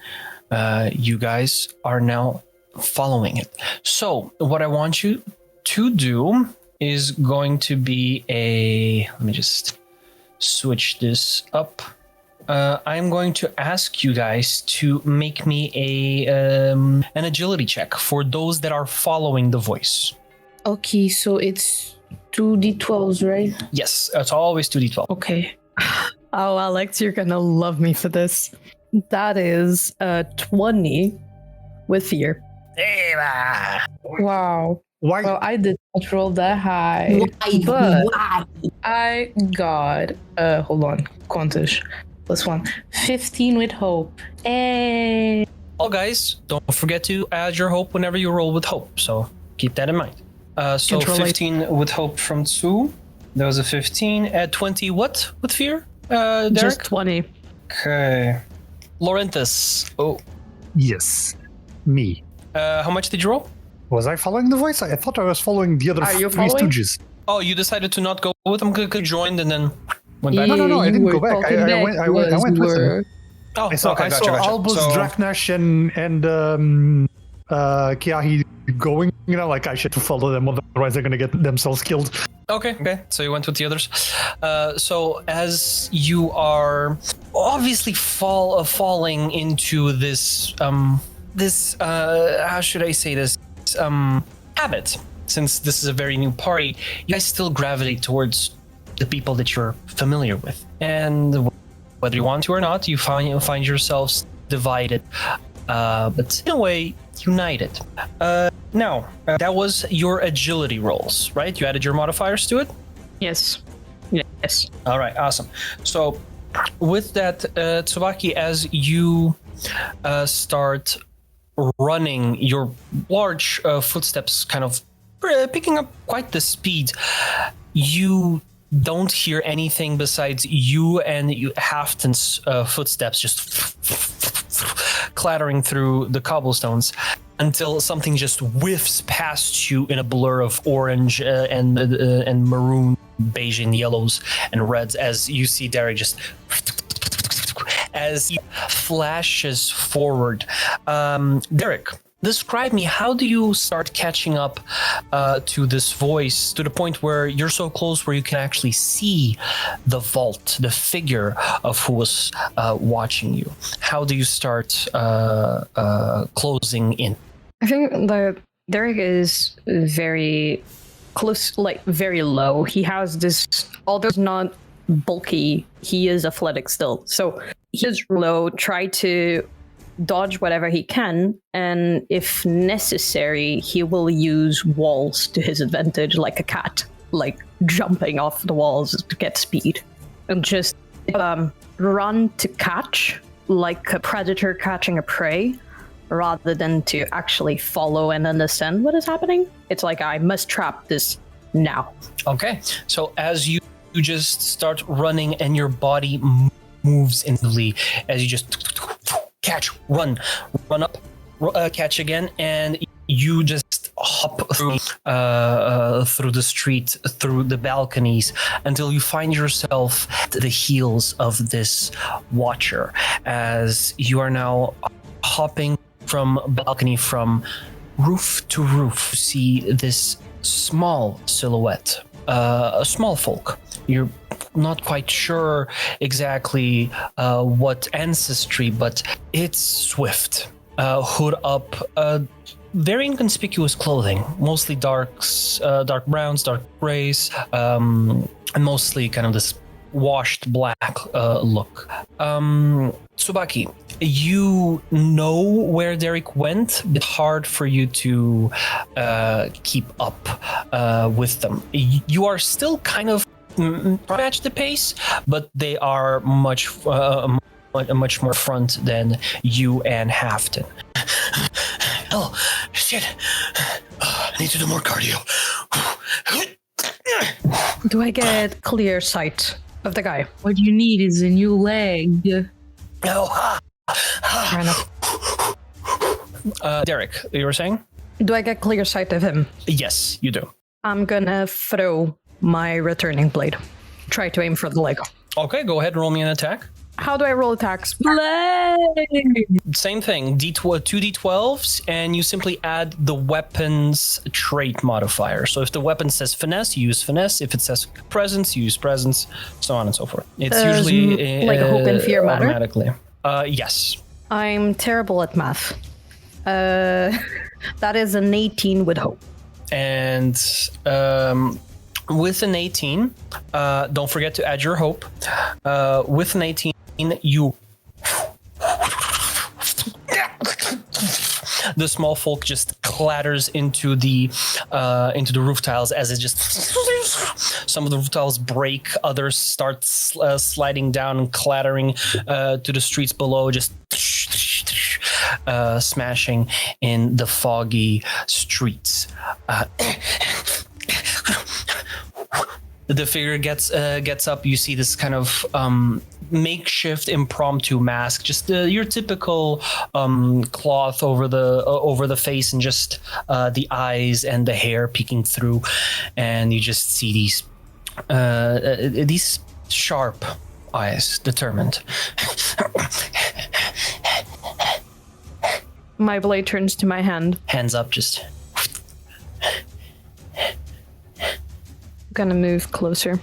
you guys are now following it. So what I want you to do is going to be let me just switch this up. I'm going to ask you guys to make me an agility check for those that are following the voice. Okay, so it's 2d12s, right? Yes, it's always 2d12. Okay. Oh, Alex, you're gonna love me for this. That is 20 with fear. Wow. Why? Well, I did not roll that high. But I got, hold on, Quantish. +1. 15 with hope. Hey. Well, guys, don't forget to add your hope whenever you roll with hope. So keep that in mind. So Control 15 with hope from Tsu. That was a 15. At 20, what with fear? Derek? Just 20. Okay. Lorenthus. Oh. Yes, me. How much did you roll? Was I following the voice? I thought I was following the other Are you three following? stooges. Oh, you decided to not go with them? Could joined and then went back? No, I You didn't were go back. talking I went because with you them. were- Oh, I saw, okay, I gotcha, saw gotcha. Albus, So- Draknash, and Keahi going. You know, like I should follow them, otherwise they're gonna get themselves killed. Okay. So you went with the others. So as you are obviously falling into this how should I say this habit, since this is a very new party, you guys still gravitate towards the people that you're familiar with, and whether you want to or not, you find yourselves divided, but in a way united. Now, that was your agility rolls, right? You added your modifiers to it? Yes. Yes. All right, awesome. So with that, Tsubaki, as you start running, your large footsteps kind of picking up quite the speed, you don't hear anything besides you and Halfdann's footsteps just clattering through the cobblestones until something just whiffs past you in a blur of orange and maroon, beige and yellows and reds as you see Daeric just as he flashes forward. Daeric, describe me, how do you start catching up to this voice to the point where you're so close where you can actually see the vault, the figure of who was watching you? How do you start closing in? I think Daeric is very close, like very low. He has this, although he's not bulky, he is athletic still. So he is low, try to dodge whatever he can, and if necessary, he will use walls to his advantage, like a cat, like jumping off the walls to get speed, and just run to catch, like a predator catching a prey, rather than to actually follow and understand what is happening. It's like, I must trap this now. Okay, so as you just start running and your body moves instantly, as you just catch, run up, catch again, and you just hop through the street, through the balconies, until you find yourself at the heels of this watcher, as you are now hopping from balcony, from roof to roof. You see this small silhouette, a small folk. You're not quite sure exactly what ancestry, but it's swift. Hood up, very inconspicuous clothing, mostly dark browns, dark grays, and mostly kind of this washed black look. Tsubaki, you know where Daeric went, but hard for you to keep up with them. You are still kind of match the pace, but they are much more front than you and Halfdann. Oh, shit. I need to do more cardio. Do I get clear sight of the guy? What you need is a new leg. Oh, Fair enough. Derek, you were saying? Do I get clear sight of him? Yes, you do. I'm gonna throw my returning blade. Try to aim for the leg. Okay, go ahead and roll me an attack. How do I roll attacks? Same thing, 2d12s, and you simply add the weapon's trait modifier. So if the weapon says finesse, you use finesse. If it says presence, you use presence, so on and so forth. It's usually like hope and fear matter? automatically. Yes. I'm terrible at math. That is an 18 with hope. And with an 18, don't forget to add your hope. With an 18, you... The small folk just clatters into the roof tiles as it just... Some of the roof tiles break, others start sliding down and clattering to the streets below, just smashing in the foggy streets. The figure gets up. You see this kind of makeshift impromptu mask, just your typical cloth over the face, and just the eyes and the hair peeking through, and you just see these sharp eyes, determined. My blade turns to my hand. Hands up, just... Gonna move closer.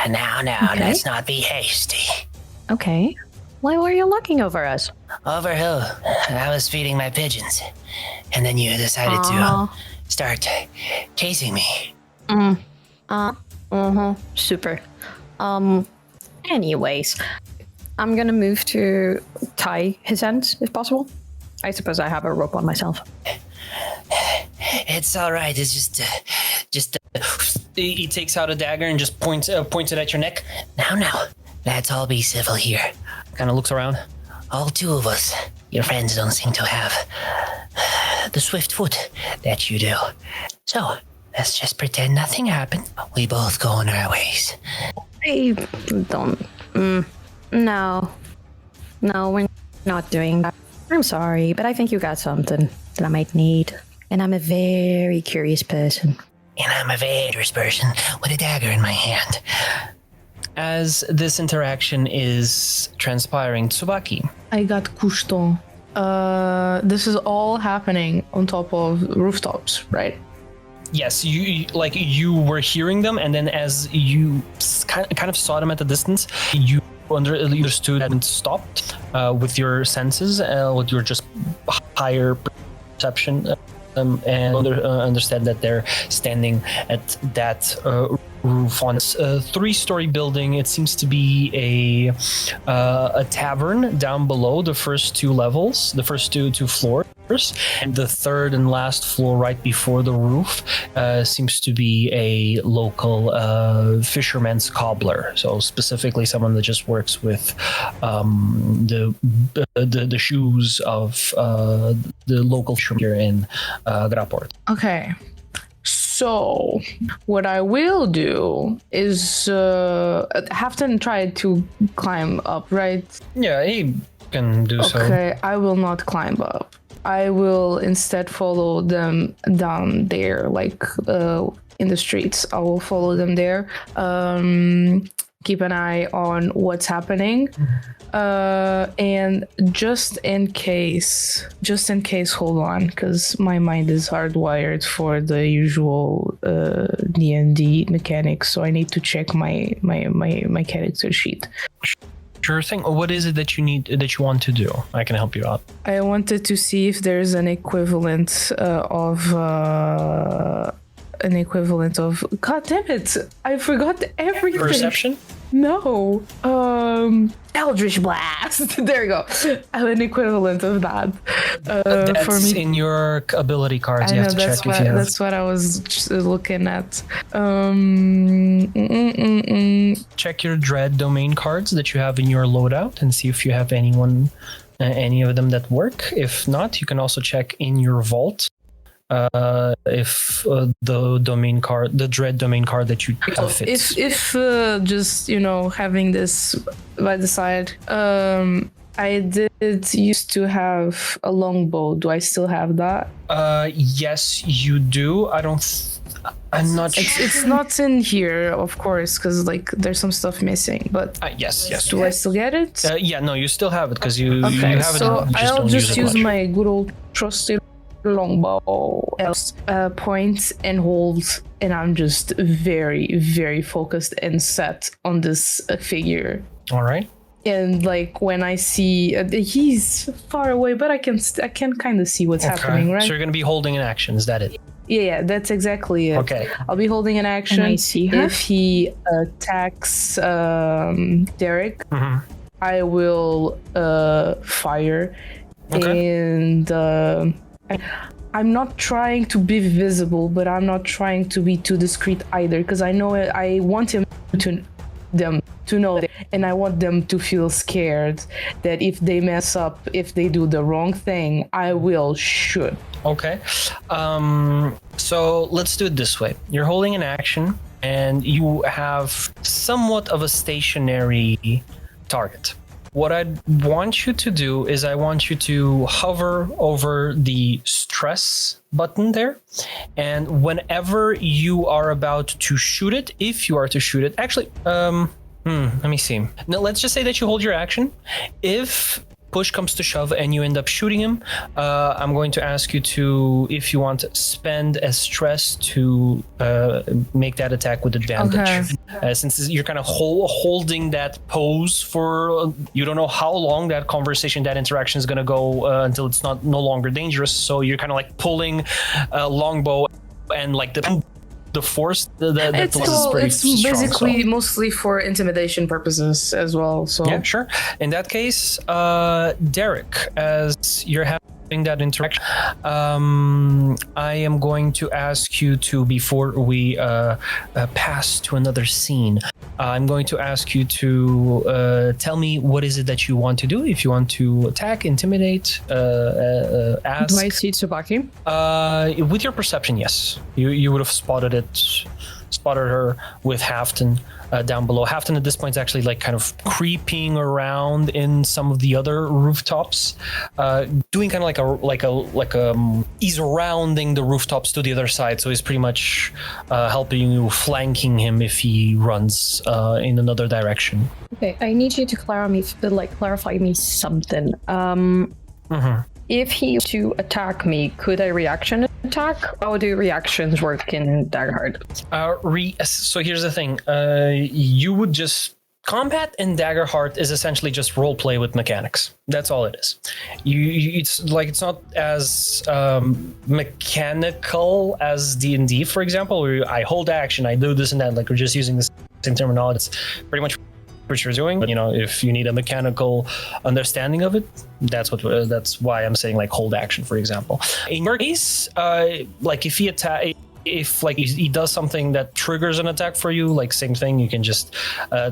Now, Okay. let's not be hasty. Okay. Why were you looking over us? Over who? I was feeding my pigeons. And then you decided to start chasing me. Super. Anyways, I'm gonna move to tie his hands if possible. I suppose I have a rope on myself. It's all right. It's just He takes out a dagger and just points it at your neck. now. Let's all be civil here. Kind of looks around. All two of us. Your friends don't seem to have the swift foot that you do. So let's just pretend nothing happened. We both go on our ways. I don't. No, we're not doing that. I'm sorry, but I think you got something that I might need. And I'm a very curious person. And I'm a dangerous person with a dagger in my hand. As this interaction is transpiring, Tsubaki. I got coucheton. This is all happening on top of rooftops, right? Yes, you were hearing them, and then as you kind of saw them at the distance, you understood and stopped with your senses, with your just higher perception, and understand that they're standing at that roof on this 3-story building. It seems to be a tavern down below the first two levels, the first two floors, and the third and last floor right before the roof seems to be a local fisherman's cobbler. So specifically someone that just works with the shoes of the local fishermen here in Graport. Okay. So, what I will do is Halfdann tried to climb up, right? Yeah, he can do so. Okay, I will not climb up. I will instead follow them down there, like in the streets. I will follow them there. Keep an eye on what's happening. And just in case, hold on, because my mind is hardwired for the usual D&D mechanics, so I need to check my character sheet. Sure thing. What is it that you want to do? I can help you out. I wanted to see if there's an equivalent of. God damn it! I forgot everything. Perception? No. Eldritch Blast. There you go. An equivalent of that. That's for me. in your ability cards. You have to check if you have. That's what I was looking at. Check your dread domain cards that you have in your loadout and see if you have anyone any of them that work. If not, you can also check in your vault if the domain card, the dread domain card that you have fits. If just having this by the side, I did used to have a longbow. Do I still have that? Yes, you do. I'm not sure. It's not in here, of course, because like there's some stuff missing. But yes. Do I still get it? Yeah, no, you still have it because you Okay, have it. so I'll just use much. my good old trusty longbow, point and hold, and I'm just very, very focused and set on this figure. All right. And like when I see he's far away, but I can kind of see what's happening, right? So you're gonna be holding an action. Is that it? Yeah, that's exactly it. Okay. I'll be holding an action. Can I see her? If he attacks Daeric, I will fire. Okay. And I'm not trying to be visible, but I'm not trying to be too discreet either, because I know I want them to know that, and I want them to feel scared that if they mess up, if they do the wrong thing, I will shoot. Okay. So let's do it this way. You're holding an action, and you have somewhat of a stationary target. What I want you to do is I want you to hover over the stress button there. And whenever you are about to shoot it, if you are to shoot it, actually, let me see. Now, let's just say that you hold your action. If push comes to shove and you end up shooting him, I'm going to ask you to, if you want, spend a stress to make that attack with advantage. Okay. Since you're kind of holding that pose for, you don't know how long that conversation, that interaction is going to go until it's no longer dangerous. So you're kind of like pulling a longbow, and like the force It's strong, basically so. mostly for intimidation purposes as well. So Yeah, sure. In that case, Daeric, as you're having that interaction, I am going to ask you to, before we pass to another scene, I'm going to ask you to tell me what is it that you want to do. If you want to attack, intimidate, ask. Do I see Tsubaki? With your perception, yes. You would have spotted her with Halfdann down below. Halfdann at this point is actually like kind of creeping around in some of the other rooftops, doing kind of he's rounding the rooftops to the other side. So he's pretty much helping you, flanking him if he runs in another direction. Okay, I need you to clarify me something. If he was to attack me, could I reaction attack? How do reactions work in Daggerheart? So here's the thing. You would just... Combat in Daggerheart is essentially just roleplay with mechanics. That's all it is. It's not as mechanical as D&D, for example, where I hold action, I do this and that. Like, we're just using the same terminology. It's pretty much what you're doing. But, if you need a mechanical understanding of it, that's why I'm saying like hold action, for example. In your case, like if he does something that triggers an attack for you, like same thing, you can just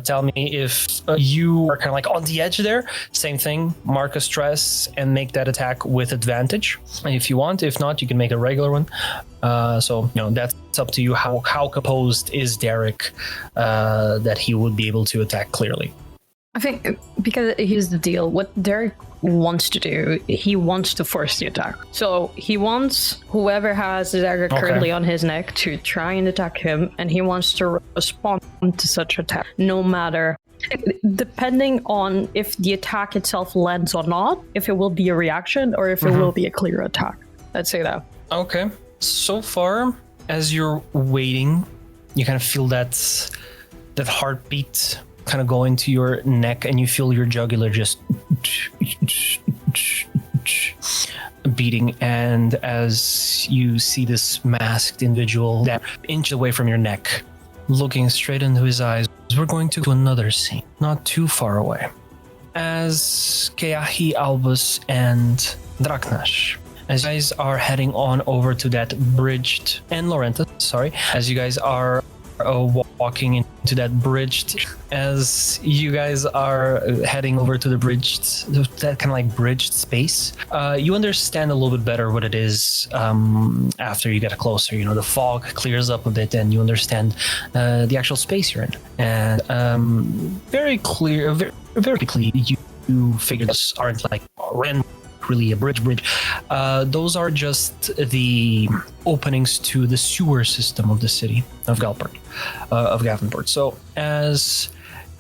tell me. If you are kind of like on the edge there, same thing, mark a stress and make that attack with advantage if you want. If not, you can make a regular one. So that's up to you. How composed is Daeric that he would be able to attack clearly? I think because here's the deal. What Daeric wants to do, he wants to force the attack. So he wants whoever has the dagger currently on his neck to try and attack him, and he wants to respond to such attack, no matter, depending on if the attack itself lands or not, if it will be a reaction or if it will be a clear attack. Let's say that. Okay. So far, as you're waiting, you kind of feel that heartbeat kind of go into your neck, and you feel your jugular just beating. And as you see this masked individual that inch away from your neck, looking straight into his eyes, we're going to another scene, not too far away. As Keahi, Albus, and Draknash, as you guys are heading on over to that bridged, and Lorenthus, as you guys are walking into that bridged. As you guys are heading over to the bridged, that kind of like bridged space, you understand a little bit better what it is after you get closer. You know, the fog clears up a bit, and you understand the actual space you're in. And very clear, very quickly, you figure this aren't like really a bridge. Those are just the openings to the sewer system of the city of Gavin-port. So as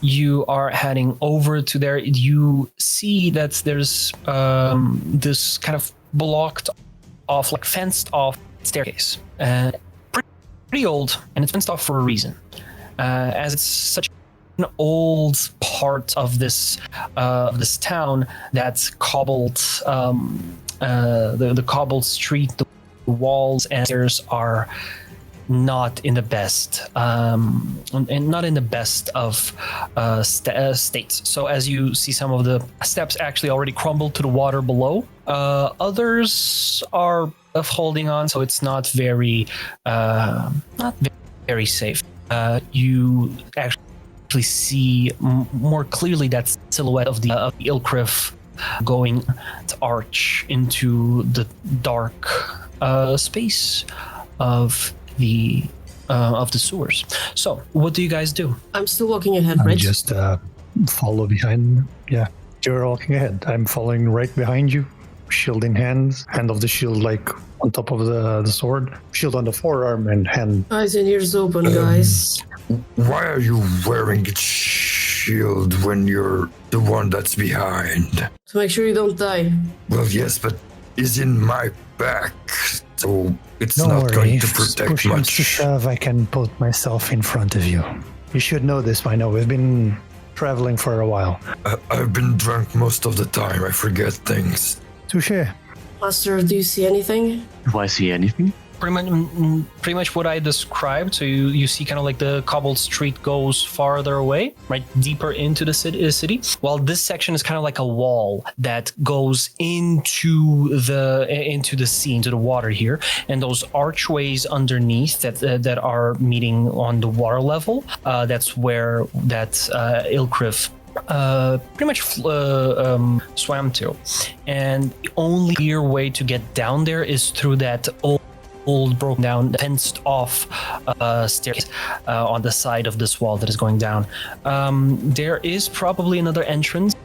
you are heading over to there, you see that there's this kind of blocked off, like fenced off staircase. Pretty old, and it's fenced off for a reason. As it's such an old part of this town that's cobbled, the cobbled street, the walls and stairs are not in the best, and not in the best of states. So as you see, some of the steps actually already crumbled to the water below. Others are holding on, so it's not very safe. You actually see more clearly that silhouette of the Ilkrif going to arch into the dark space of the sewers. So, what do you guys do? I'm still walking ahead, I right? just follow behind. Yeah, you're walking ahead. I'm following right behind you, shield in hand, hand of the shield like on top of the sword, shield on the forearm, and hand. Eyes and ears open, guys. Why are you wearing a shield when you're the one that's behind? To make sure you don't die. Well, yes, but it's in my back, so it's Don't not worry, going to if protect push comes much. to shove, I can put myself in front of you. You should know this by now. We've been traveling for a while. I've been drunk most of the time. I forget things. Touché. Master, do you see anything? Do I see anything? Pretty much what I described. So you see kind of like the cobbled street goes farther away, right, deeper into the city. While this section is kind of like a wall that goes into the sea, into the water here, and those archways underneath that are meeting on the water level. That's where that Ilkrif pretty much swam to, and the only clear way to get down there is through that old broken down fenced off staircase on the side of this wall that is going down. There is probably another entrance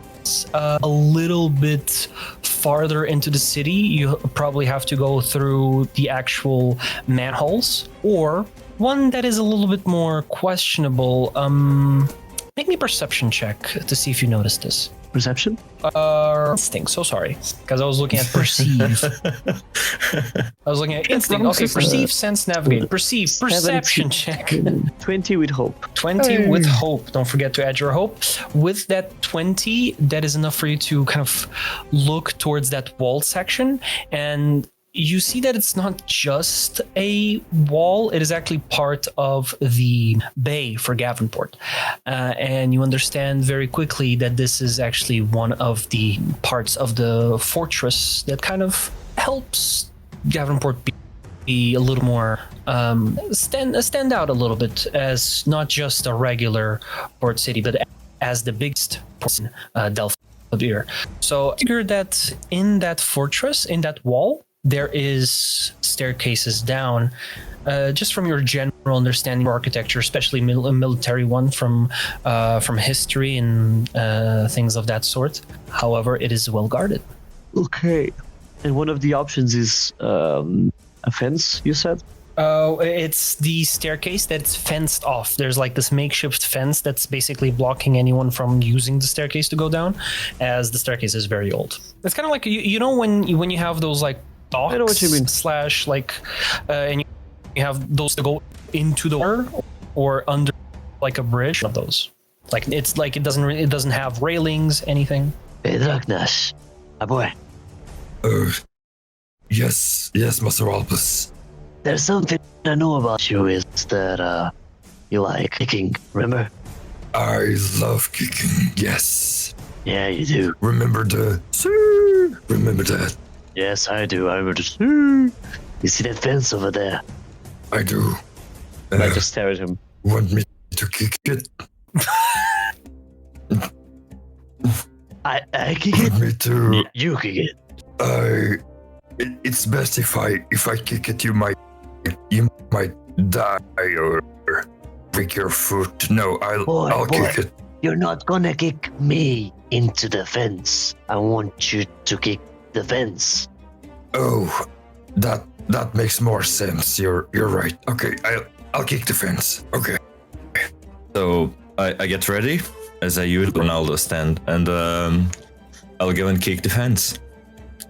a little bit farther into the city. You probably have to go through the actual manholes, or one that is a little bit more questionable. Make me a perception check to see if you noticed this. Perception? Instinct. So sorry, because I was looking at perceive. I was looking at instinct. Okay, perceive, sense, navigate. Perceive, perception check. 20 with hope. 20 with hope. Don't forget to add your hope. With that 20, that is enough for you to kind of look towards that wall section, and you see that it's not just a wall, it is actually part of the bay for Gavin-port. And you understand very quickly that this is actually one of the parts of the fortress that kind of helps Gavin-port be a little more, stand out a little bit as not just a regular port city, but as the biggest port in Delphir. So I figure that in that fortress, in that wall, there is staircases down, just from your general understanding of architecture, especially a military one from history and things of that sort. However, it is well guarded. Okay. And one of the options is a fence, you said? It's the staircase that's fenced off. There's like this makeshift fence that's basically blocking anyone from using the staircase to go down, as the staircase is very old. It's kind of like, you know when you have those like docks, I know what you mean. And you have those that go into the water or under like a bridge of those. Like it's like it doesn't have railings, anything. Hey, Draknash, my boy. Yes, Master Albus. There's something I know about you is that you like kicking, remember? I love kicking, yes. Yeah, you do. Remember that? Yes, I do. I remember the... You see that fence over there? I do. I just stare at him. Want me to kick it? I kick it. Want me to? You kick it. It's best if I kick it. You might die or break your foot. No, I'll kick it. You're not gonna kick me into the fence. I want you to kick the fence. Oh, that makes more sense. You're right. Okay, I'll kick the fence. Okay. So I get ready as I use Ronaldo stand, and I'll go and kick the fence.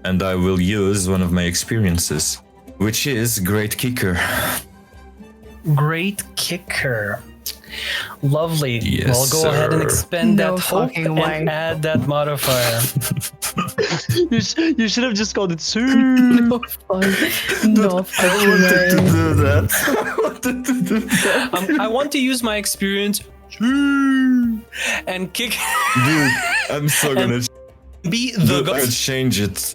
And I will use one of my experiences, which is Great Kicker. Great Kicker. Lovely. Yes, Well, go ahead and sir. expend No that hope fucking and way. add that modifier. You should have just called it Sue. No fun. No fucking way. do that. I wanted to do that. I want to use my experience and kick. Dude, I'm so gonna, Be the I'm gonna god. change it.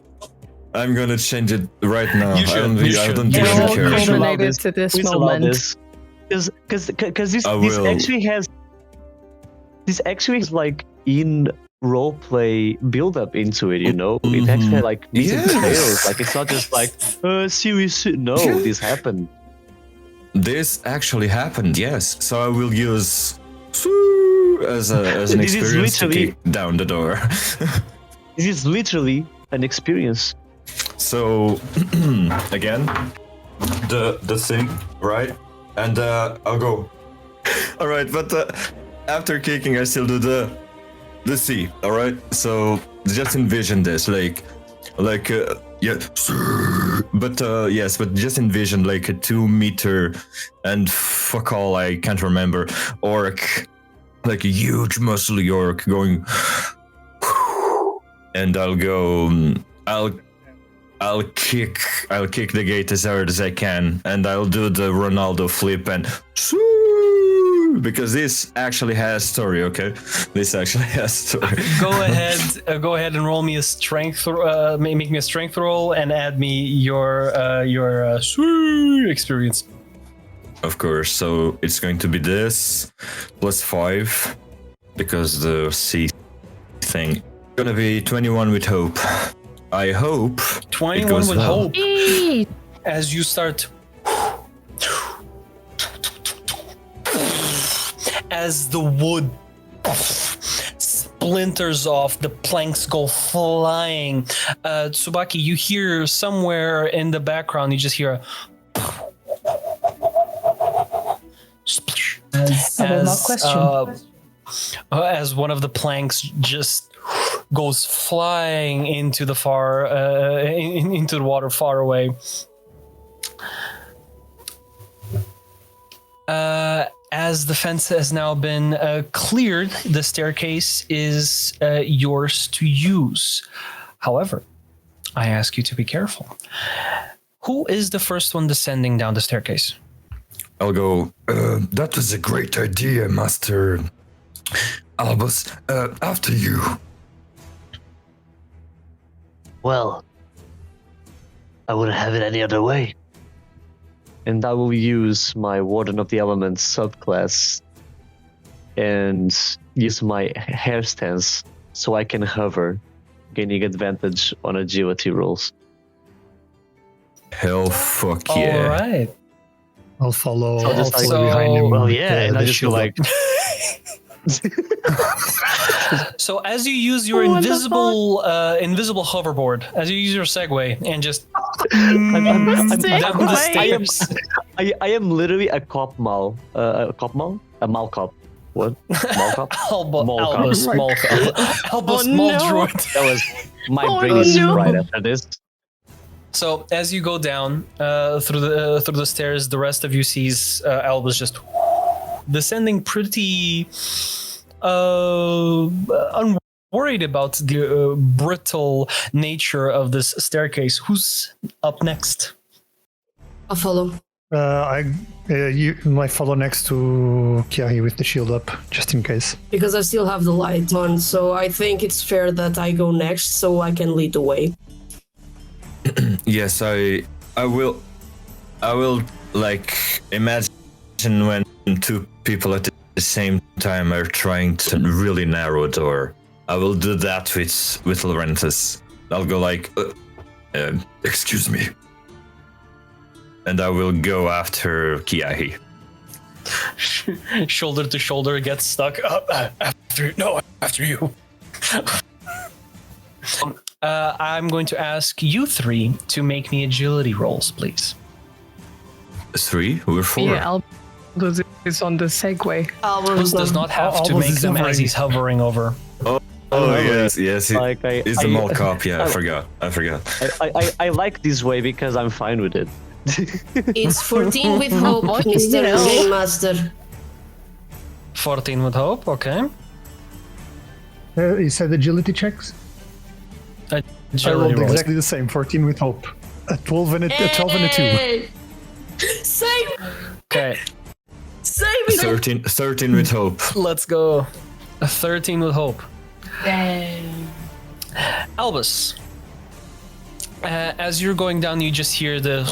I'm gonna change it right now. You should, you I should. don't You It should. even all care. culminated to this Please allow moment. this. Because this I this will. actually has like in roleplay build up into it, you know? It actually had like meat and Yes. potatoes. Like it's not just like serious. No, this happened. This actually happened, yes. So I will use as an This is experience to literally- kick down the door. This is literally an experience. So again, the thing, right? And I'll go. All right, but after kicking, I still do the C. All right. So just envision this, like yeah. But yes, but just envision like a 2 meter and fuck all I can't remember orc, like a huge muscly orc going. And I'll go. I'll kick the gate as hard as I can, and I'll do the Ronaldo flip and because this actually has story. Okay, this actually has story. Go ahead and roll me a strength. Make me a strength roll and add me your experience. Of course. So it's going to be this +5 because the C thing. Gonna be 21 with hope. I hope 21 it goes with well. hope as you start. As the wood splinters off, the planks go flying. Tsubaki, you hear somewhere in the background, you just hear a splish. I will not question. As one of the planks just goes flying into the into the water far away. As the fence has now been cleared, the staircase is yours to use. However, I ask you to be careful. Who is the first one descending down the staircase? I'll go. That was a great idea, Master Albus. After you. Well, I wouldn't have it any other way. And I will use my Warden of the Elements subclass and use my hair stance so I can hover, gaining advantage on agility rolls. Hell, fuck All yeah! right. I'll follow, So just like- behind him. Well, yeah, and I the just feel shield like up. So as you use your invisible hoverboard, as you use your Segway, and just I'm down the Segway. stairs. I am literally a cop mal. A cop mal? A mal cop. What? Mal cop? Albus, Oh my Albus, Oh, Mall no. Druid. That was my Oh, brain is no. right after this. So as you go down through the stairs, the rest of you sees Albus just descending pretty unworried about the brittle nature of this staircase. Who's up next? I'll follow. I might follow next to Keahi with the shield up, just in case. Because I still have the light on, so I think it's fair that I go next so I can lead the way. Yes, I will like imagine when two people at the same time are trying to really narrow a door. I will do that with Lorenthus. I'll go like, Excuse me. and I will go after Keahi. Shoulder to shoulder, gets stuck. After you. I'm going to ask you three to make me agility rolls, please. 3? We're 4. Yeah, Albus is on the Segway. Albus does not have to Albus make is them as hovering. he's hovering over. Oh yes, yes. Like, He's the mall cop. Yeah, I forgot. I like this way because I'm fine with it. It's 14 with hope, What? Mr. You know. Game Master. 14 with hope, okay. You said agility checks? I Agility rolled rolls. exactly the same. 14 with hope. A 12 and a 12 and a 2. Hey! Same! Okay, Same! 13 with hope. let's go. A 13 with hope. Albus, as you're going down, you just hear the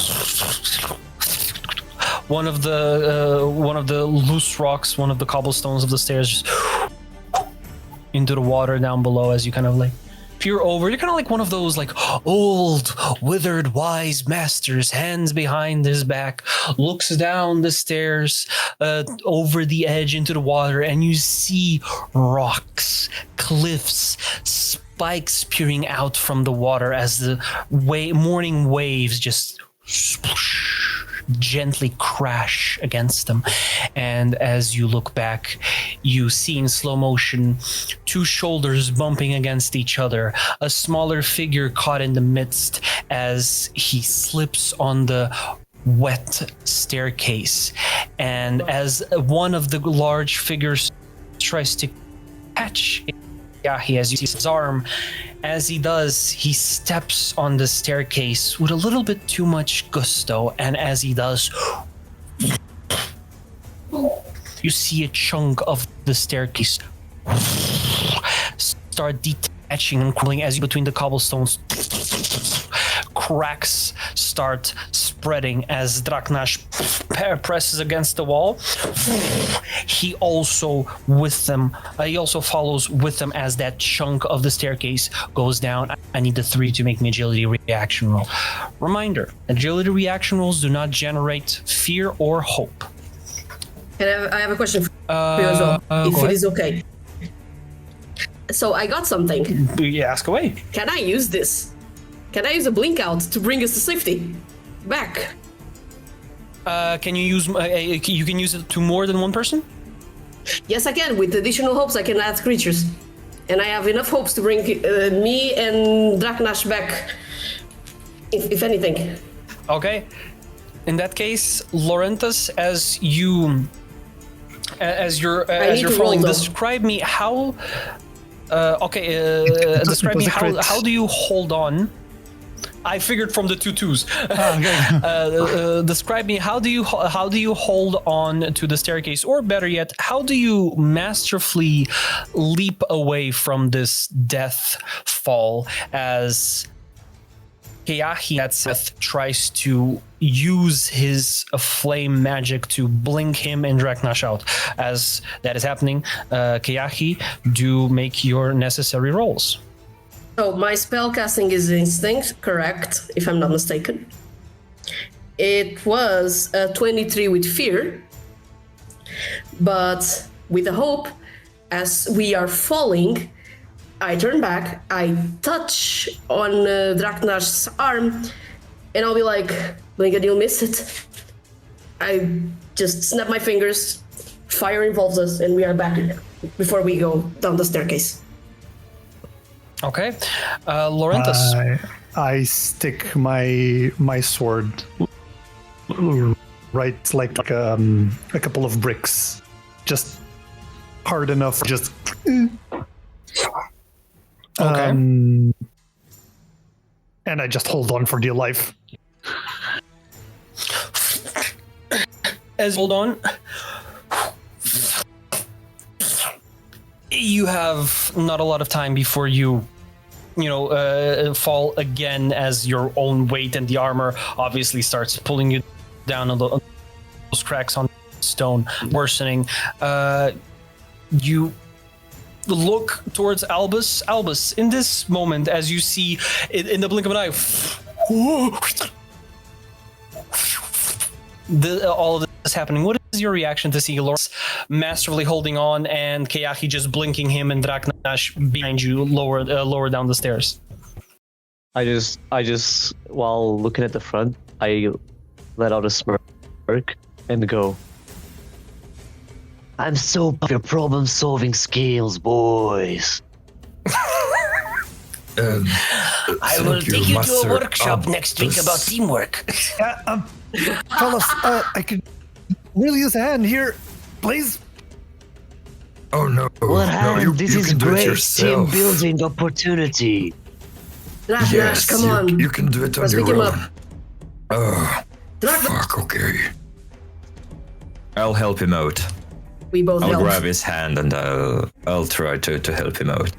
one of the loose rocks, one of the cobblestones of the stairs, just into the water down below. As you kind of like peer over, you're kind of like one of those like old, withered, wise masters, hands behind his back, looks down the stairs over the edge into the water, and you see rocks, cliffs, spikes peering out from the water as the morning waves just gently crash against them. And as you look back, you see in slow motion two shoulders bumping against each other, a smaller figure caught in the midst as he slips on the wet staircase, and as one of the large figures tries to catch Keahi, as you see his arm, as he does, he steps on the staircase with a little bit too much gusto, and as he does, you see a chunk of the staircase start detaching and crumbling as you between the cobblestones. Cracks start spreading as Draknash presses against the wall. He also follows with them as that chunk of the staircase goes down. I need the 3 to make me agility reaction roll. Reminder, agility reaction rolls do not generate fear or hope. And I have a question for you as well, if go it ahead. is okay. So I got something. You ask away. Can I use this? Can I use a blink out to bring us to safety? Back. Can you use you can use it to more than one person? Yes, I can. With additional hopes, I can add creatures. And I have enough hopes to bring me and Draknash back, if anything. Okay. In that case, Lorenthus, as you're falling, roll, describe me how. Describe me was a crit. how do you hold on? I figured from the 2 twos. Describe me how do you hold on to the staircase, or better yet, how do you masterfully leap away from this death fall as Keahi at Seth tries to use his flame magic to blink him and Draknash out. As that is happening, Keahi, do make your necessary rolls. So my spell casting is instinct, correct, if I'm not mistaken. It was a 23 with fear, but with a hope, as we are falling, I turn back, I touch on Draknash's arm, and I'll be like, blink and you'll miss it. I just snap my fingers, fire involves us, and we are back before we go down the staircase. Okay, Lorenthus. I stick my sword right like a couple of bricks, just hard enough, just. Okay. And I just hold on for dear life. As hold on, you have not a lot of time before you fall again, as your own weight and the armor obviously starts pulling you down on those cracks on stone worsening. You look towards Albus. Albus, in this moment, as you see in the blink of an eye, all of this happening, what is your reaction to see Lorenthus masterfully holding on and Keahi just blinking him and Draknash behind you lower down the stairs? I just, while looking at the front, I let out a smirk and go, I'm so proud of your problem-solving skills, boys. I will take you to a workshop next week about teamwork. Fellas, I could really use a hand here, please. Oh no! What happened? This is can do it great yourself. team-building opportunity. Draknash, Yes, come on. you can do it on Let's pick your him own. up. Fuck, okay. I'll help him out. We both I'll help. grab his hand and I'll try to help him out.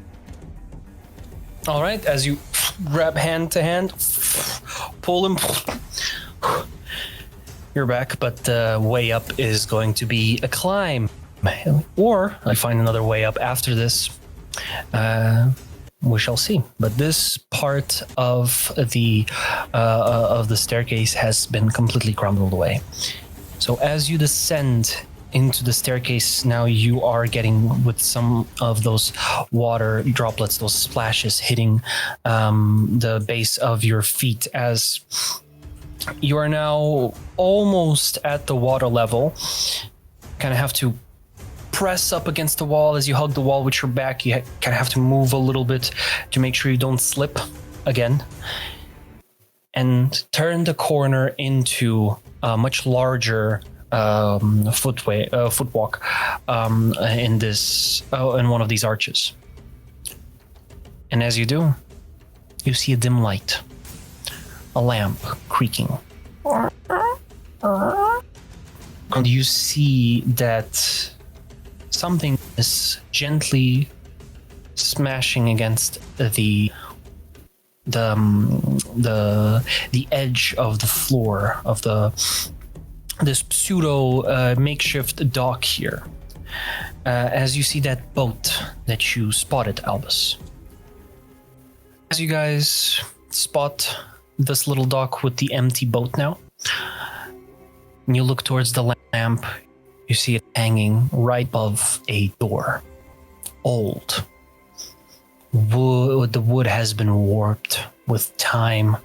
All right, as you grab hand to hand, pull him. You're back, but the way up is going to be a climb. Or I find another way up after this. We shall see. But this part of the staircase has been completely crumbled away. So as you descend into the staircase, now you are getting with some of those water droplets, those splashes hitting the base of your feet as you are now almost at the water level. Kind of have to press up against the wall as you hug the wall with your back. You kind of have to move a little bit to make sure you don't slip again. And turn the corner into a much larger footwalk in one of these arches. And as you do, you see a dim light, a lamp creaking, and you see that something is gently smashing against the edge of the floor of this pseudo makeshift dock here. As you see that boat that you spotted, Albus. As you guys spot this little dock with the empty boat now, and you look towards the lamp, you see it hanging right above a door. Old. The wood has been warped with time.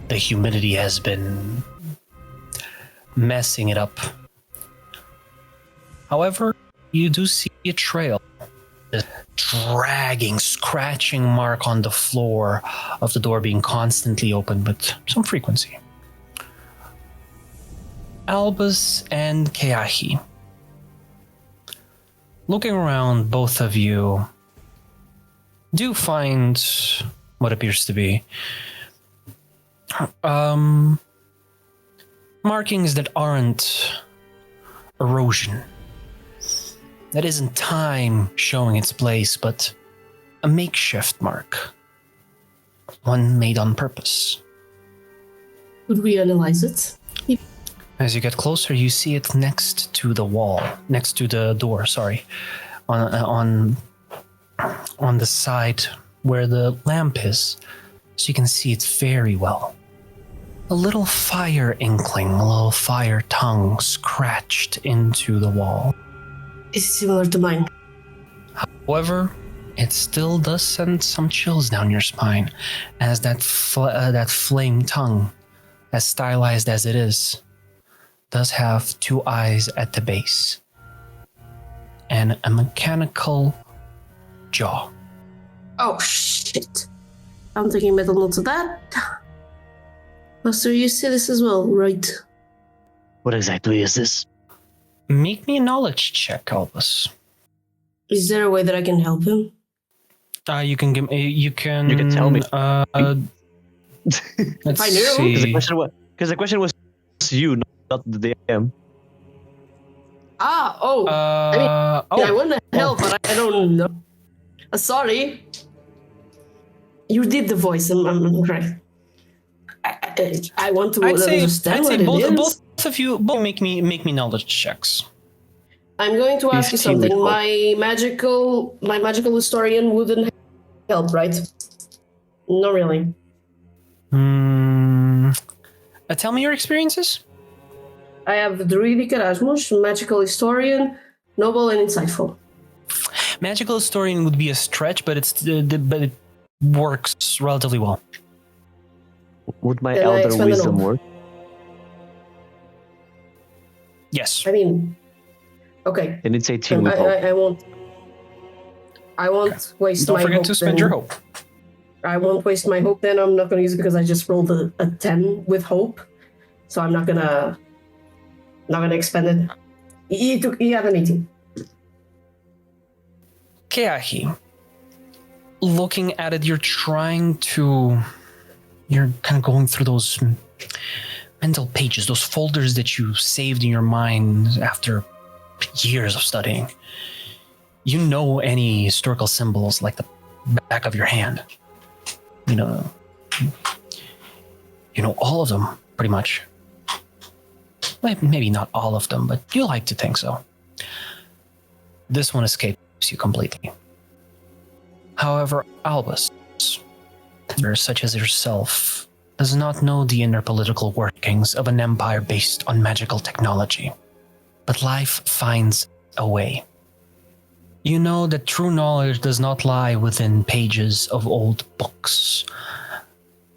The humidity has been messing it up. However, you do see a trail. A dragging, scratching mark on the floor of the door being constantly opened with some frequency. Albus and Keahi. Looking around, both of you do find what appears to be markings that aren't erosion. That isn't time showing its place, but a makeshift mark. One made on purpose. Could we analyze it? As you get closer, you see it next to the wall, next to the door, on the side where the lamp is, so you can see it very well. A little fire inkling, a little fire tongue scratched into the wall. It's similar to mine. However, it still does send some chills down your spine, as that flame tongue, as stylized as it is, does have two eyes at the base and a mechanical jaw. Oh shit. I'm taking mental notes of that. Master, you see this as well, right? What exactly is this? Make me a knowledge check, Albus. Is there a way that I can help him? You can give me. You can tell me. Let's I knew. see. Because the question was you, not the DM. I want to help, but I don't know. Sorry. You did the voice, I'm correct. I want to I'd say understand what it is. of you, both make me knowledge checks. I'm going to ask you 15 something. with My magical historian wouldn't help, right? Not really. Tell me your experiences. I have the Druidic Erasmus, magical historian, noble and insightful. Magical historian would be a stretch, but but it works relatively well. Would my Then I elder expend an wisdom oath. work? Yes. I mean, okay. And it's 18 with I, hope. I, I won't. I won't waste Don't my forget hope to spend then. your hope. I won't waste my hope then. I'm not going to use it because I just rolled a 10 with hope. So I'm not gonna expend it. He had an 18. Keahi, looking at it, you're kind of going through those mental pages, those folders that you saved in your mind after years of studying. You know any historical symbols like the back of your hand. You know all of them, pretty much. Maybe not all of them, but you like to think so. This one escapes you completely. However, Albus, such as yourself, does not know the inner political workings of an empire based on magical technology. But life finds a way. You know that true knowledge does not lie within pages of old books,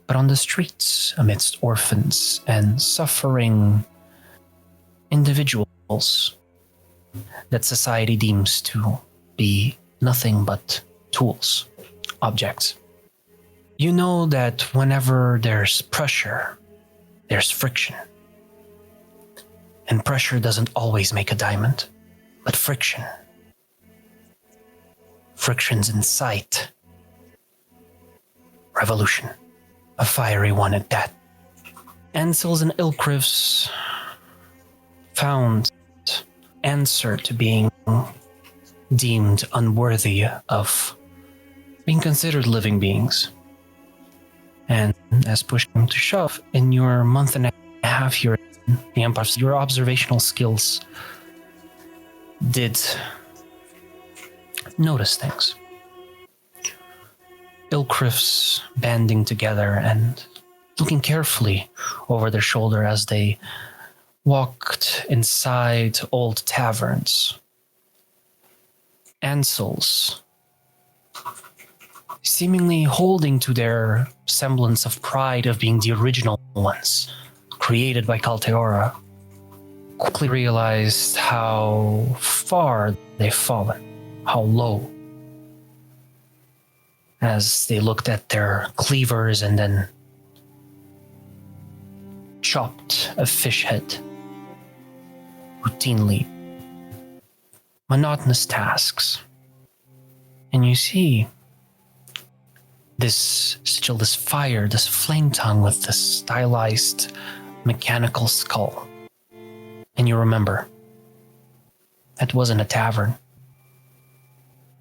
but on the streets amidst orphans and suffering individuals that society deems to be nothing but tools, objects. You know that whenever there's pressure, there's friction. And pressure doesn't always make a diamond, but friction. Friction's in sight. Revolution. A fiery one at that. Ansels and Ilkrivs found answer to being deemed unworthy of being considered living beings. And as push came to shove, in your month and a half here in the Empire, your observational skills did notice things. Ilkrifs banding together and looking carefully over their shoulder as they walked inside old taverns. Ansels seemingly holding to their semblance of pride of being the original ones, created by Kalteora, quickly realized how far they've fallen, how low, as they looked at their cleavers and then chopped a fish head routinely. Monotonous tasks. And you see this sigil, this fire, this flame tongue with this stylized mechanical skull. And you remember, it wasn't a tavern.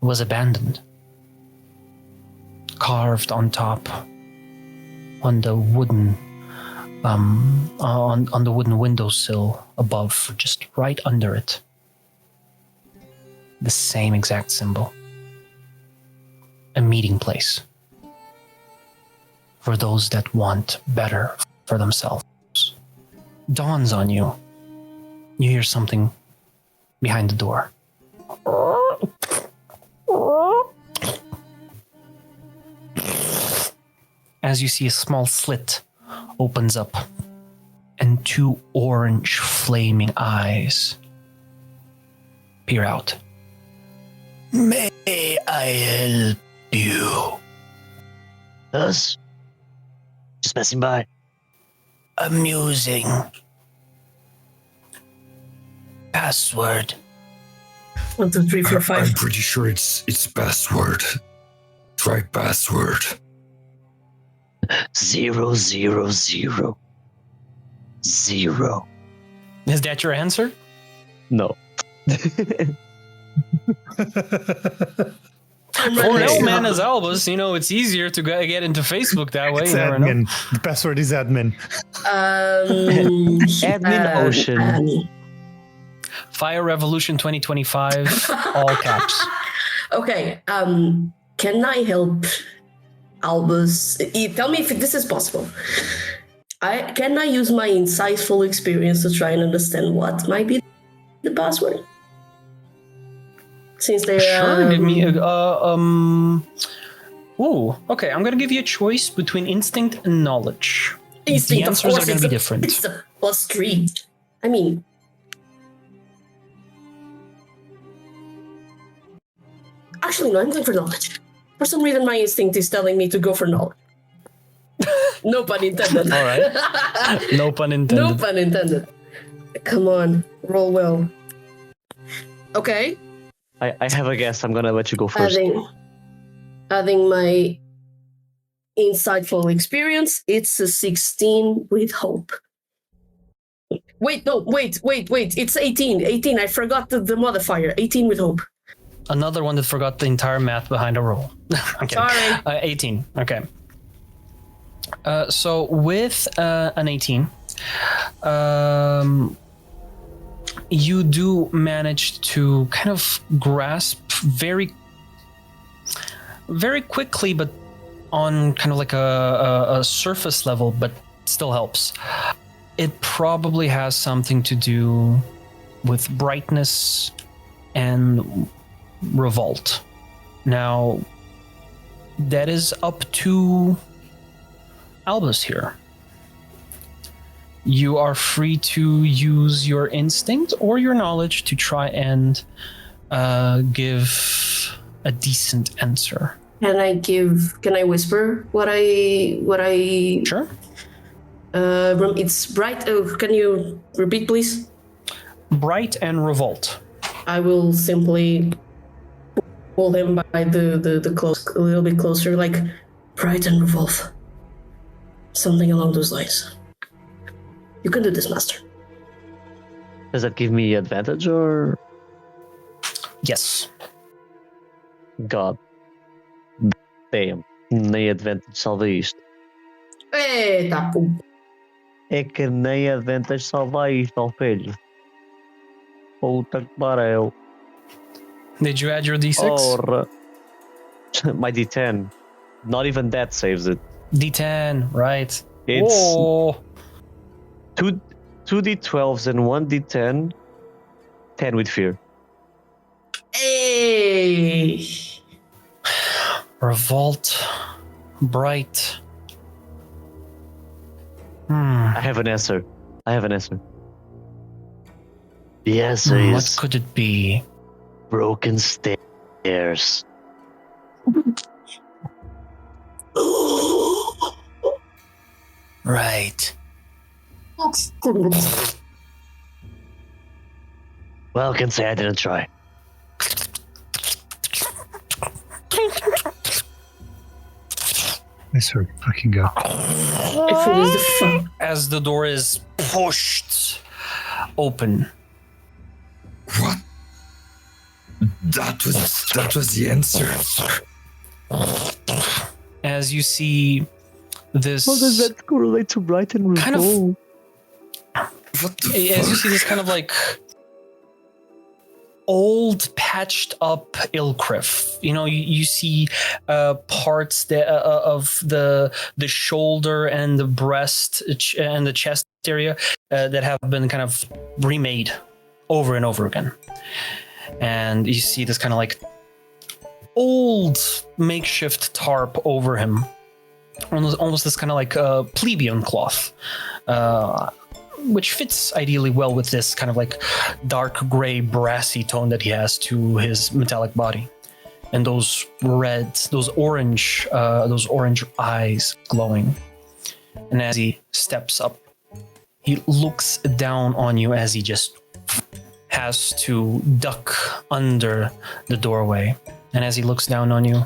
It was abandoned. Carved on top, on the wooden, on the wooden windowsill above, just right under it. The same exact symbol. A meeting place for those that want better for themselves. Dawns on you. You hear something behind the door. As you see a small slit opens up and two orange flaming eyes peer out. May I help you? Us? Just passing by. Amusing. Password. 1, 2, 3, 4, 5. I'm pretty sure it's password. Try password. 0, 0, 0. 0. Is that your answer? No. For no man as Albus, it's easier to get into Facebook that way. It's You never know. admin. The password is admin. Admin Ocean. Fire Revolution 2025, all caps. Okay. Can I help Albus? Tell me if this is possible. Can I use my insightful experience to try and understand what might be the password? Since they're Sure, give me Ooh, okay. I'm gonna give you a choice between instinct and knowledge. instinct. The Of answers course, are gonna it's be a- different. It's a +3. I mean, actually, no. I'm going for knowledge. For some reason, my instinct is telling me to go for knowledge. No pun intended. All right. No pun intended. No pun intended. Come on, roll well. Okay. I have a guess. I'm gonna let you go first. Adding my insightful experience, it's a 16 with hope. Wait, it's 18. 18, I forgot the modifier. 18 with hope. Another one that forgot the entire math behind a roll. I'm kidding. Sorry. 18. Okay. So with an 18, you do manage to kind of grasp very quickly, but on kind of like a surface level, but still helps. It probably has something to do with brightness and revolt. Now, that is up to Albus here. You are free to use your instinct or your knowledge to try and give a decent answer. Can I whisper what I Sure. It's bright. Oh, can you repeat, please? Bright and revolt. I will simply pull him by the close, a little bit closer, like bright and revolve. Something along those lines. You can do this, master. Does that give me advantage or Yes. God? Damn. Nem advantage salva isto. Eita, pô. É que nem advantage salva isto, ó filho. Puta que pariu. Did you add your d6? Porra. My D10. Not even that saves it. D10, right. It's Whoa. two D12s and one D10. 10 with fear. Hey. Revolt. Bright. I have an answer. The answer What is could it be? broken stairs. Right. Well, can say I didn't try. I swear to fucking God. If it is the fun. As the door is pushed open. What? That was the answer. As you see this How does that correlate to bright and kind of revolt? What the as you fuck? see this kind of like old patched up Ilcrif. You see parts of the shoulder and the breast and the chest area that have been kind of remade over and over again. And you see this kind of like old makeshift tarp over him, almost this kind of like plebeian cloth, which fits ideally well with this kind of like dark gray brassy tone that he has to his metallic body, and those orange eyes glowing. And as he steps up, he looks down on you as he just has to duck under the doorway. And as he looks down on you,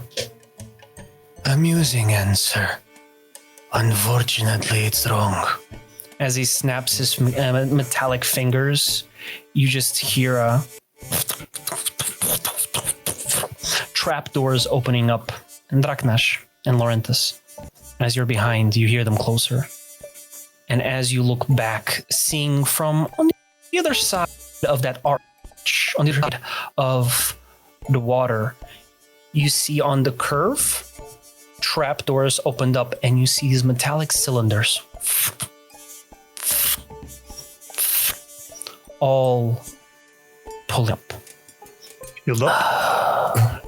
Amusing answer. Unfortunately, it's wrong. as he snaps his metallic fingers, you just hear a trapdoors opening up, and Draknash and Lorenthus. As you're behind, you hear them closer. And as you look back, seeing from on the other side of that arch, on the other side of the water, you see on the curve, trapdoors opened up, and you see these metallic cylinders all pull up. Shield up.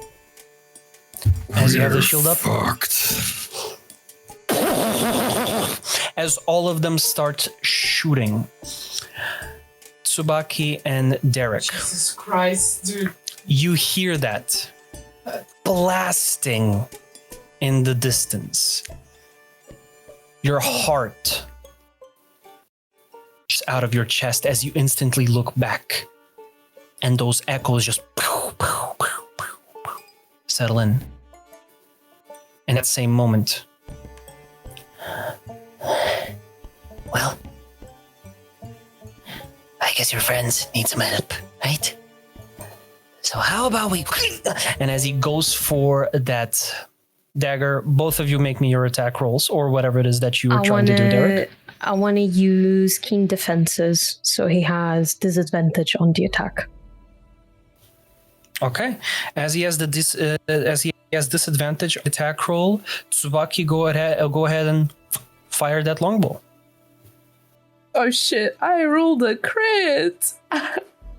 As you have the shield up, Fucked. as all of them start shooting, Tsubaki and Daeric, Jesus Christ, dude. you hear that blasting in the distance. Your heart just out of your chest as you instantly look back, and those echoes just settle in. In that same moment, Well, I guess your friends need some help, right? So how about we... and as he goes for that dagger, both of you make me your attack rolls, or whatever it is that you were trying to do, Daeric. I want to use keen defenses, so he has disadvantage on the attack. Okay, as he has disadvantage attack roll, Tsubaki, go ahead and fire that longbow. Oh shit, I rolled a crit.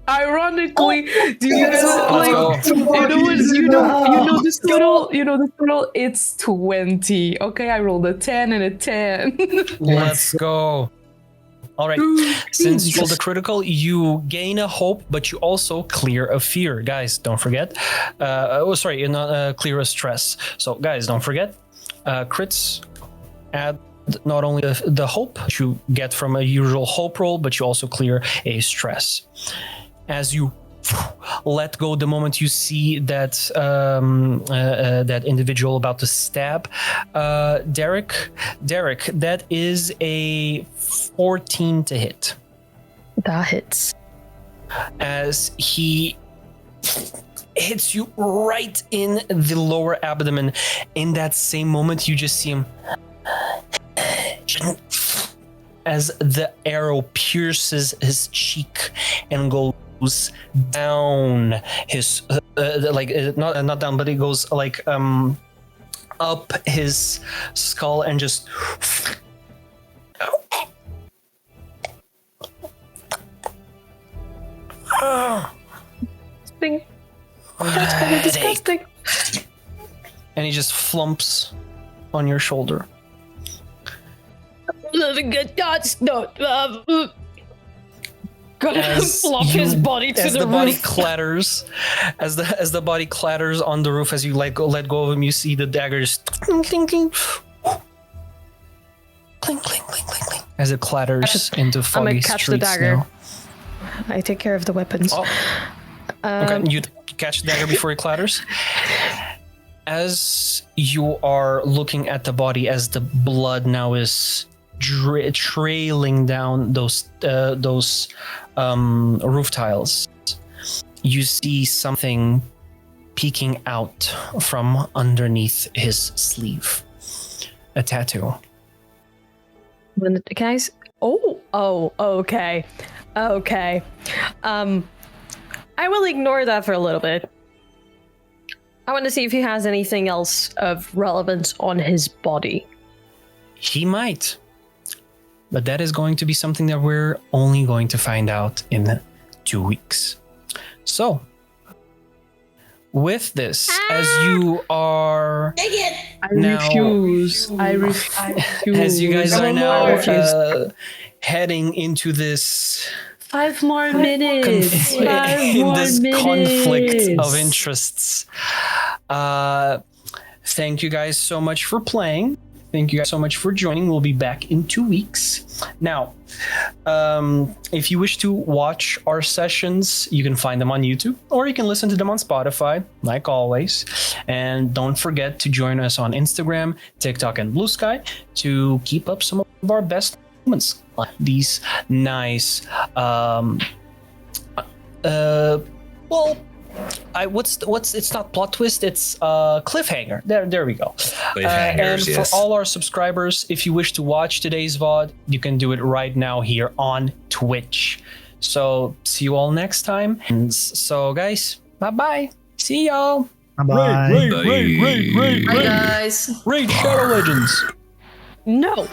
Ironically, do you guys like go. you know this total, it's 20. Okay, I rolled a 10 and a 10. Let's go. All right, since you rolled a critical, you gain a hope, but you also clear a fear. Guys, don't forget. Clear a stress. So guys, don't forget, crits add not only the hope you get from a usual hope roll, but you also clear a stress. As you let go the moment you see that that individual about to stab Daeric, that is a 14 to hit. That hits. As he hits you right in the lower abdomen. In that same moment, you just see him as the arrow pierces his cheek and goes down his not down, but it goes like up his skull and just Disgusting. That's fucking disgusting. and he just flumps on your shoulder. Gonna flop his body to as the the body roof. clatters, as the body clatters on the roof, as you let go of him, you see the daggers clink, clink, clink, clink, clink, clink, clink, clink, as it clatters into foggy I'm gonna catch the streets dagger. now. I take care of the weapons. Oh. Okay, you catch the dagger before it clatters. As you are looking at the body, as the blood now is trailing down those roof tiles, you see something peeking out from underneath his sleeve. A tattoo. Guys. Oh, okay. Okay. I will ignore that for a little bit. I want to see if he has anything else of relevance on his body. He might. But that is going to be something that we're only going to find out in 2 weeks. So, with this, as you are I refuse. as you guys are now heading into this 5 more minutes. in this conflict of interests. Thank you guys so much for playing. Thank you guys so much for joining. We'll be back in 2 weeks. Now, if you wish to watch our sessions, you can find them on YouTube, or you can listen to them on Spotify, like always. And don't forget to join us on Instagram, TikTok, and Blue Sky to keep up some of our best moments. These nice, what's it's not plot twist, it's cliffhanger. There we go. And Cliffhangers, for yes. all our subscribers, if you wish to watch today's VOD, you can do it right now here on Twitch. So see you all next time. And so guys, bye. See y'all. Bye-bye. Raid Bye, guys. Shadow Legends. No.